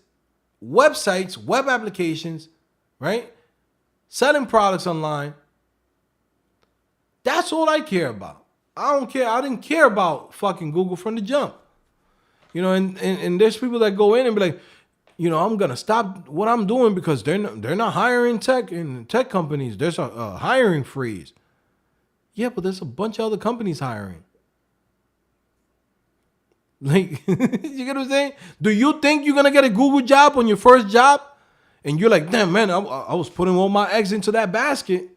websites, web applications, right? Selling products online. That's all I care about. I don't care. I didn't care about fucking Google from the jump. And there's people that go in and be like, I'm gonna stop what I'm doing because they're not hiring tech in tech companies. There's a hiring freeze. Yeah, but there's a bunch of other companies hiring. Like, you get what I'm saying? Do you think you're gonna get a Google job on your first job? And you're like, damn, man, I was putting all my eggs into that basket.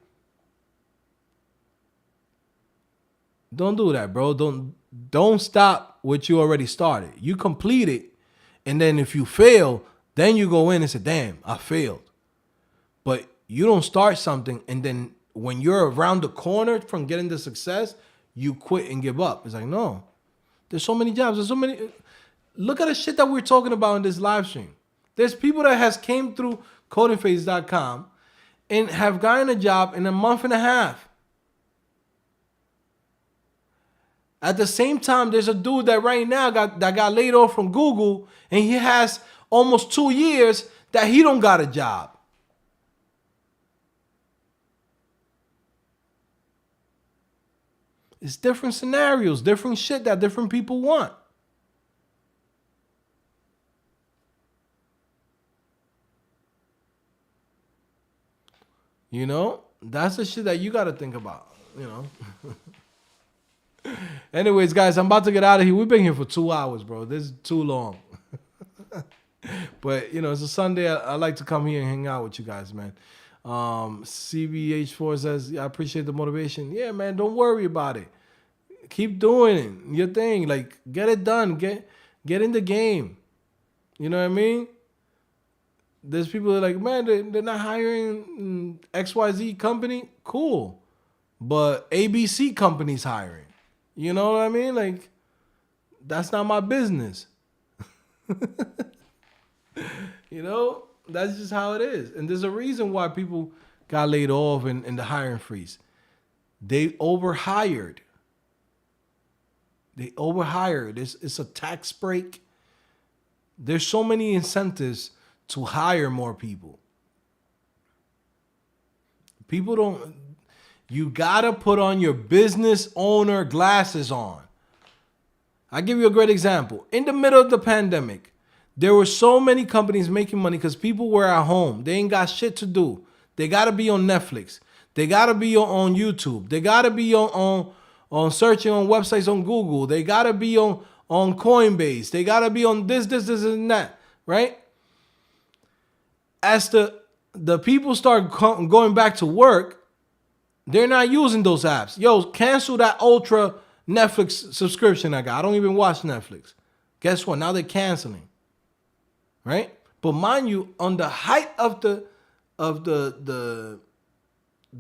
Don't do that, bro. Don't stop what you already started. You complete it, and then if you fail, then you go in and say, damn, I failed. But you don't start something, and then when you're around the corner from getting the success, you quit and give up. It's like, no. There's so many jobs. There's so many. Look at the shit that we're talking about in this live stream. There's people that has came through Codingphase.com and have gotten a job in a month and a half. At the same time, there's a dude that right now got laid off from Google, and he has almost 2 years that he don't got a job. It's different scenarios, different shit that different people want. That's the shit that you got to think about, Anyways, guys, I'm about to get out of here. We've been here for 2 hours, bro. This is too long. But, it's a Sunday. I like to come here and hang out with you guys, man. CBH4 says, I appreciate the motivation. Yeah, man, don't worry about it. Keep doing your thing. Like, get it done. Get in the game. You know what I mean? There's people that are like, man, they're not hiring XYZ company. Cool. But ABC company's hiring. You know what I mean? Like, that's not my business. That's just how it is. And there's a reason why people got laid off in the hiring freeze. They overhired. It's a tax break. There's so many incentives to hire more people. You gotta put on your business owner glasses on. I'll give you a great example. In the middle of the pandemic, there were so many companies making money because people were at home. They ain't got shit to do. They gotta be on Netflix. They gotta be on YouTube. They gotta be on searching on websites on Google. They gotta be on Coinbase. They gotta be on this, and that, right? As the people start going back to work, they're not using those apps. Yo, cancel that Ultra Netflix subscription I got. I don't even watch Netflix. Guess what? Now they're canceling, right? But mind you, on the height of the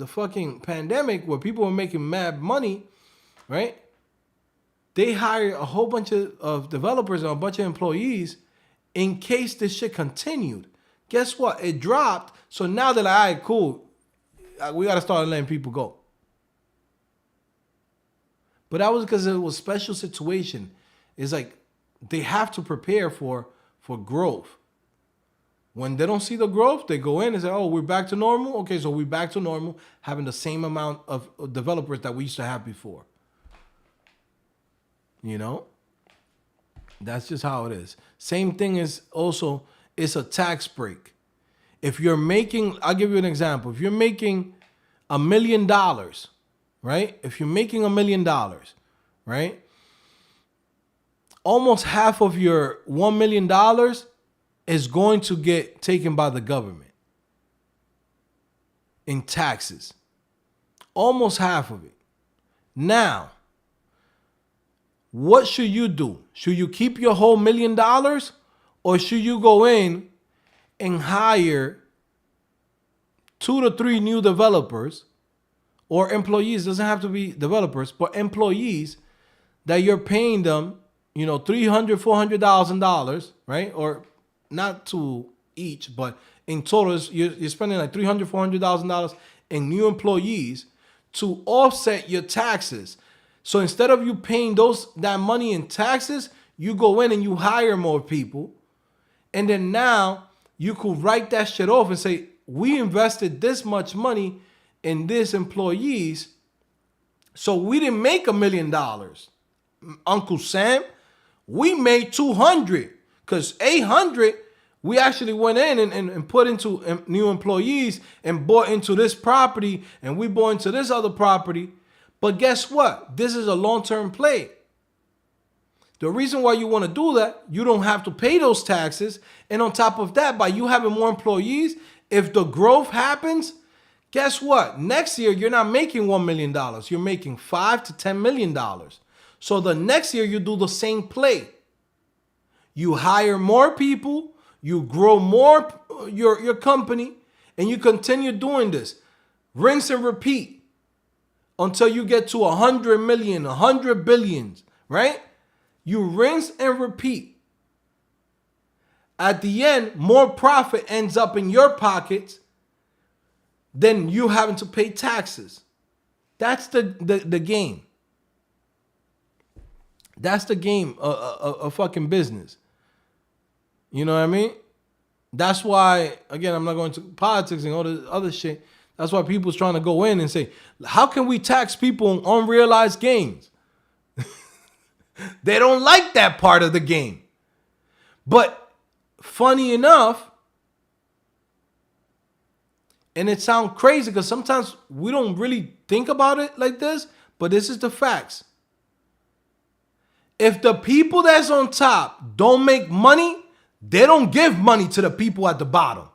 fucking pandemic, where people were making mad money, right? They hired a whole bunch of developers and a bunch of employees in case this shit continued. Guess what? It dropped. So now they're like, all right, cool. We got to start letting people go. But that was because it was a special situation. It's like they have to prepare for for growth. When they don't see the growth, they go in and say, oh, we're back to normal. Okay, so we're back to normal, having the same amount of developers that we used to have before. You know? That's just how it is. Same thing is also, it's a tax break. If you're making, I'll give you an example. If you're making $1 million, right? If you're making $1 million, right? Almost half of your $1 million is going to get taken by the government in taxes. Almost half of it. Now, what should you do? Should you keep your whole $1 million, or should you go in and hire 2 to 3 new developers or employees? Doesn't have to be developers, but employees that you're paying them, you know, $300,000, $400,000, right? Or not to each, but in total, you're spending like $300,000, $400,000 in new employees to offset your taxes. So instead of you paying that money in taxes, you go in and you hire more people. And then now you could write that shit off and say, we invested this much money in this employees, so we didn't make $1 million. Uncle Sam, we made 200, because 800 we actually went in and put into new employees and bought into this property, and we bought into this other property. But guess what? This is a long-term play. The reason why you want to do that, you don't have to pay those taxes. And on top of that, by you having more employees, if the growth happens, guess what? Next year, you're not making $1 million. You're making $5 to $10 million. So the next year, you do the same play. You hire more people, you grow more your company, and you continue doing this. Rinse and repeat until you get to 100 million, 100 billions, right? You rinse and repeat. At the end, more profit ends up in your pockets than you having to pay taxes. That's the game. That's the game of fucking business. You know what I mean? That's why, again, I'm not going to politics and all this other shit. That's why people's trying to go in and say, how can we tax people on unrealized gains? They don't like that part of the game. But funny enough, and it sounds crazy because sometimes we don't really think about it like this, but this is the facts. If the people that's on top don't make money, they don't give money to the people at the bottom.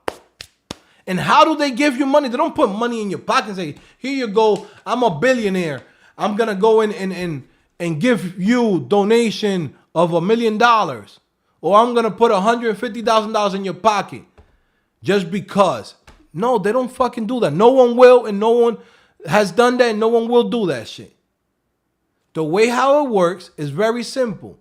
And how do they give you money? They don't put money in your pocket and say, here you go, I'm a billionaire. I'm going to go in and give you donation of $1 million. Or I'm going to put $150,000 in your pocket just because. No, they don't fucking do that. No one will, and no one has done that, and no one will do that shit. The way how it works is very simple.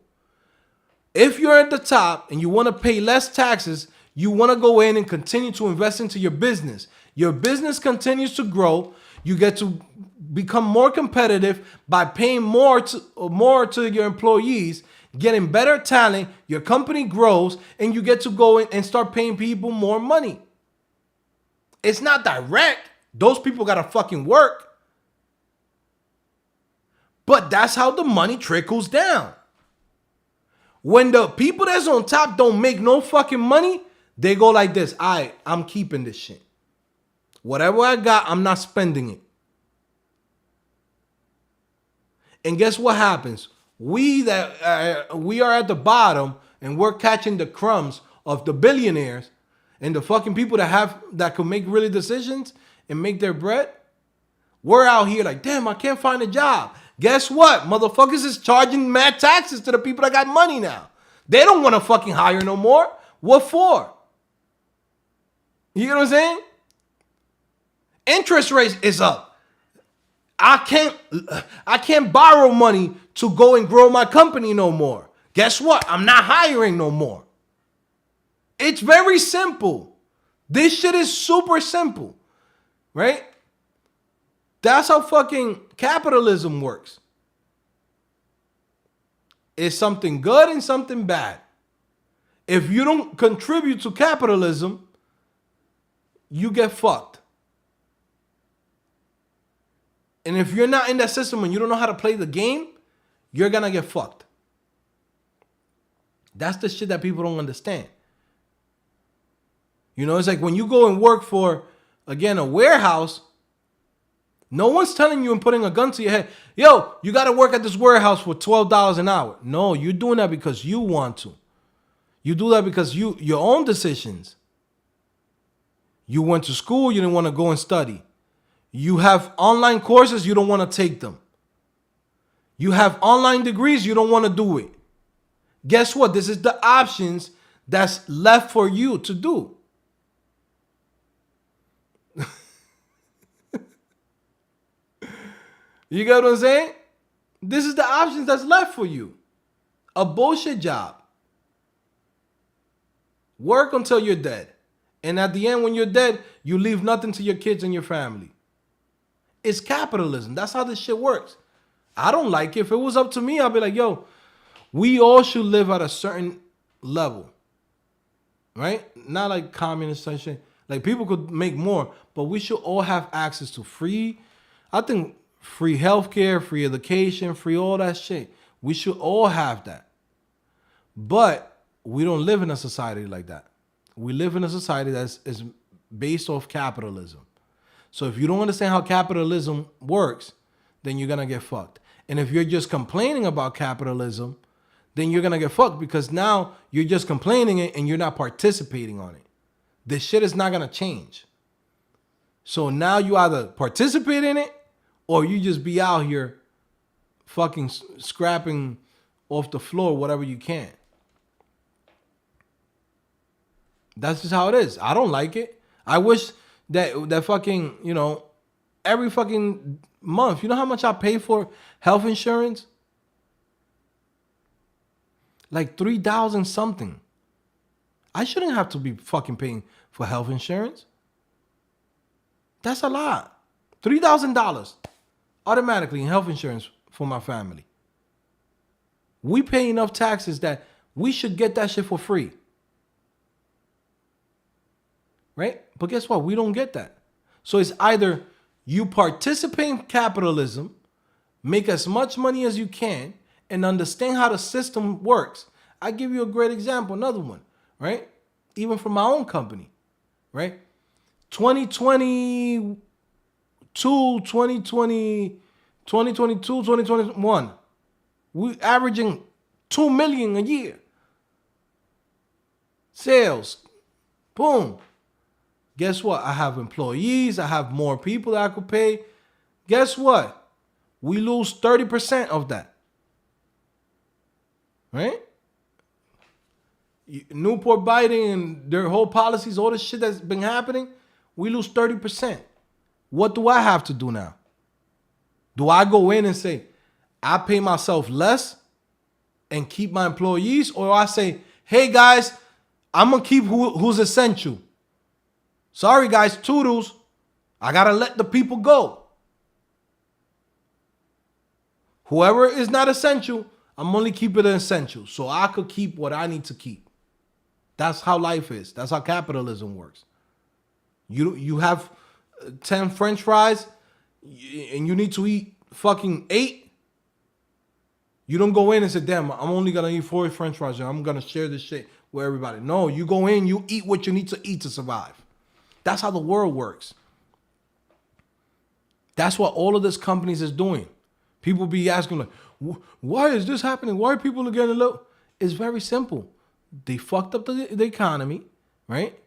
If you're at the top and you want to pay less taxes, you want to go in and continue to invest into your business. Your business continues to grow. You get to become more competitive by paying more to your employees, getting better talent. Your company grows, and you get to go in and start paying people more money. It's not direct. Those people got to fucking work. But that's how the money trickles down. When the people that's on top don't make no fucking money, they go like this. I'm keeping this shit. Whatever I got, I'm not spending it. And guess what happens? We are at the bottom, and we're catching the crumbs of the billionaires and the fucking people that could make really decisions and make their bread. We're out here like, damn, I can't find a job. Guess what? Motherfuckers is charging mad taxes to the people that got money now. They don't want to fucking hire no more. What for? You know what I'm saying? Interest rate is up. I can't borrow money to go and grow my company no more. Guess what? I'm not hiring no more. It's very simple. This shit is super simple, right? That's how fucking capitalism works. It's something good and something bad. If you don't contribute to capitalism, you get fucked. And if you're not in that system and you don't know how to play the game, you're gonna get fucked. That's the shit that people don't understand. You know, it's like when you go and work for, again, a warehouse, no one's telling you and putting a gun to your head, yo, you got to work at this warehouse for $12 an hour. No, you're doing that because you want to. You do that because your own decisions. You went to school, you didn't want to go and study. You have online courses, you don't want to take them. You have online degrees, you don't want to do it. Guess what? This is the options that's left for you to do. You get what I'm saying? This is the options that's left for you. A bullshit job. Work until you're dead. And at the end, when you're dead, you leave nothing to your kids and your family. It's capitalism. That's how this shit works. I don't like it. If it was up to me, I'd be like, yo, we all should live at a certain level. Right? Not like communist and shit. Like people could make more, but we should all have access to free healthcare, free education, free all that shit. We should all have that. But we don't live in a society like that. We live in a society that is based off capitalism. So if you don't understand how capitalism works, then you're going to get fucked. And if you're just complaining about capitalism, then you're going to get fucked because now you're just complaining it and you're not participating on it. This shit is not going to change. So now you either participate in it or you just be out here fucking scrapping off the floor whatever you can. That's just how it is. I don't like it. I wish that fucking, you know, every fucking month, you know how much I pay for health insurance? Like $3,000 something. I shouldn't have to be fucking paying for health insurance. That's a lot. $3,000 automatically in health insurance for my family. We pay enough taxes that we should get that shit for free. Right? But guess what? We don't get that. So it's either you participate in capitalism, make as much money as you can, and understand how the system works. I give you a great example, another one, right? Even from my own company, right? 2022, 2021, we averaging 2 million a year. Sales, boom. Guess what? I have employees. I have more people that I could pay. Guess what? We lose 30% of that. Right? Newport Biden and their whole policies, all the shit that's been happening, we lose 30%. What do I have to do now? Do I go in and say, I pay myself less and keep my employees? Or I say, hey guys, I'm going to keep who's essential. Sorry guys, toodles. I got to let the people go. Whoever is not essential, I'm only keeping it essential so I could keep what I need to keep. That's how life is. That's how capitalism works. You have 10 French fries and you need to eat fucking 8. You don't go in and say, damn, I'm only going to eat 4 French fries and I'm going to share this shit with everybody. No, you go in, you eat what you need to eat to survive. That's how the world works. That's what all of these companies is doing. People be asking like, why is this happening? Why are people getting low? It's very simple. They fucked up the economy, right?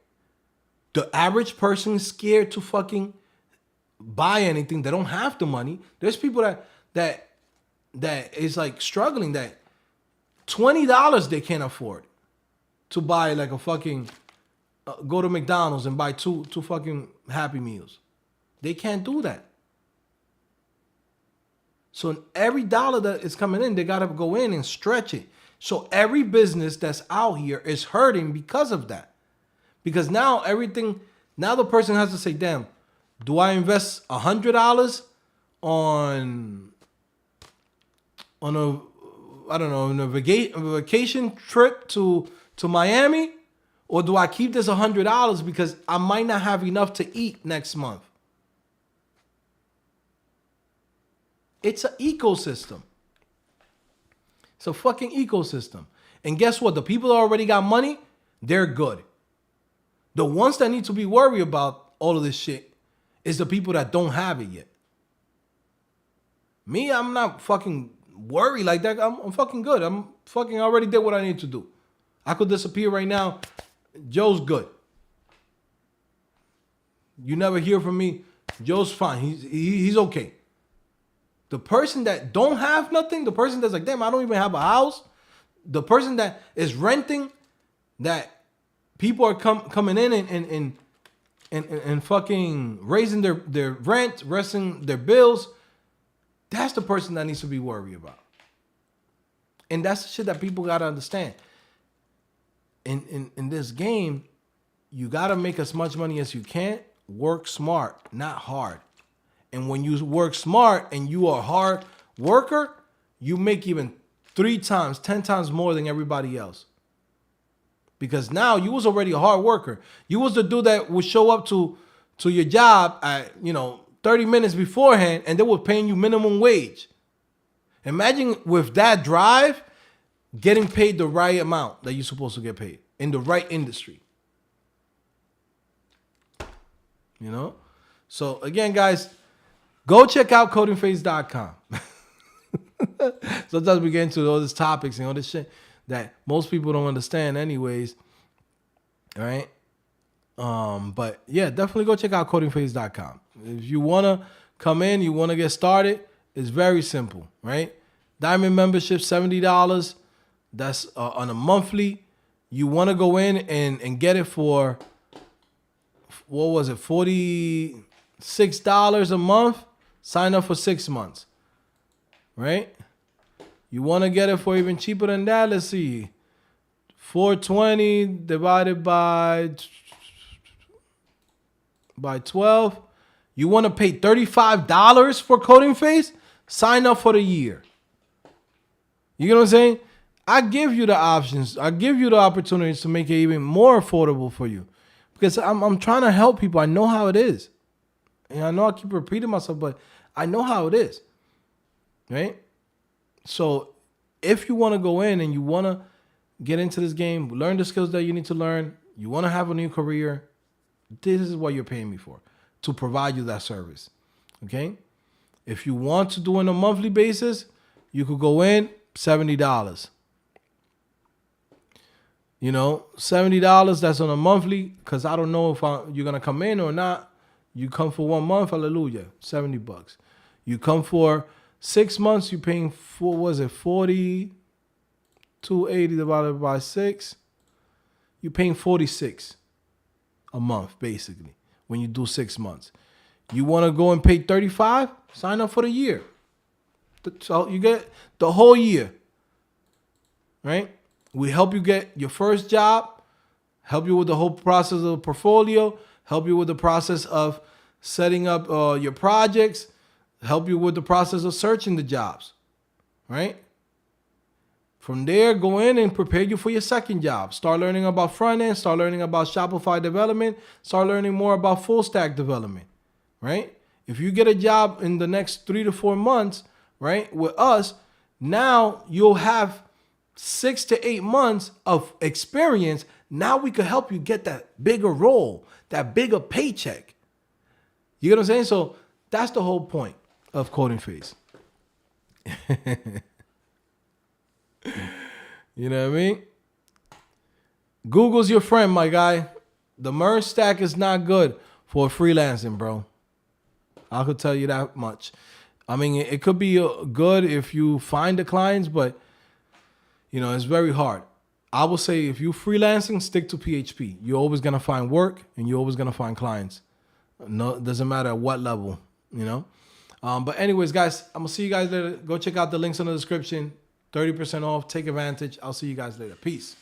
The average person is scared to fucking buy anything. They don't have the money. There's people that is like struggling that $20 they can't afford to buy like a fucking go to McDonald's and buy two fucking Happy Meals. They can't do that. So every dollar that is coming in, they got to go in and stretch it. So every business that's out here is hurting because of that. Because now the person has to say, damn, do I invest $100 on a vacation trip to to Miami, or do I keep this $100 because I might not have enough to eat next month? It's an ecosystem. It's a fucking ecosystem. And guess what? The people that already got money, they're good. The ones that need to be worried about all of this shit is the people that don't have it yet. Me, I'm not fucking worried like that. I'm fucking good. I'm fucking already did what I need to do. I could disappear right now. Joe's good. You never hear from me. Joe's fine. He's okay. The person that don't have nothing, the person that's like, damn, I don't even have a house. The person that is renting, that people are coming in and fucking raising their rent, raising their bills. That's the person that needs to be worried about. And that's the shit that people gotta understand. In this game, you gotta make as much money as you can. Work smart, not hard. And when you work smart and you are a hard worker, you make even 3 times, 10 times more than everybody else. Because now you was already a hard worker. You was the dude that would show up to your job at, 30 minutes beforehand, and they were paying you minimum wage. Imagine with that drive, getting paid the right amount that you're supposed to get paid in the right industry. So again, guys, go check out codingphase.com. Sometimes we get into all these topics and all this shit that most people don't understand anyways. All right. But yeah, definitely go check out codingphase.com. If you want to come in, you want to get started, it's very simple, right? Diamond membership, $70. That's on a monthly. You want to go in and get it for, what was it, $46 a month? Sign up for 6 months, right? You want to get it for even cheaper than that? Let's see. 420 divided by 12. You want to pay $35 for Codingphase? Sign up for the year. You know what I'm saying? I give you the options. I give you the opportunities to make it even more affordable for you. Because I'm trying to help people. I know how it is. And I know I keep repeating myself, but I know how it is. Right? So if you want to go in and you want to get into this game, learn the skills that you need to learn, you want to have a new career, this is what you're paying me for, to provide you that service. Okay? If you want to do it on a monthly basis, you could go in, $70. $70, that's on a monthly, because I don't know if you're going to come in or not. You come for 1 month, hallelujah, $70. You come for 6 months, you're paying, 40, 280 divided by 6. You're paying $46 a month, basically, when you do 6 months. You want to go and pay $35? Sign up for the year. So you get the whole year, right? We help you get your first job, help you with the whole process of the portfolio, help you with the process of setting up your projects, help you with the process of searching the jobs, right? From there, go in and prepare you for your second job. Start learning about front end, start learning about Shopify development, start learning more about full stack development, right? If you get a job in the next 3 to 4 months, right, with us, now you'll have 6 to 8 months of experience. Now we could help you get that bigger role, that bigger paycheck. You get what I'm saying? So that's the whole point of Codingphase. You know what I mean? Google's your friend, my guy. The merge stack is not good for freelancing, bro. I could tell you that much. I mean, it could be good if you find the clients, but it's very hard. I will say if you're freelancing, stick to PHP. You're always going to find work and you're always going to find clients. No, it doesn't matter at what level, But anyways, guys, I'm going to see you guys later. Go check out the links in the description. 30% off. Take advantage. I'll see you guys later. Peace.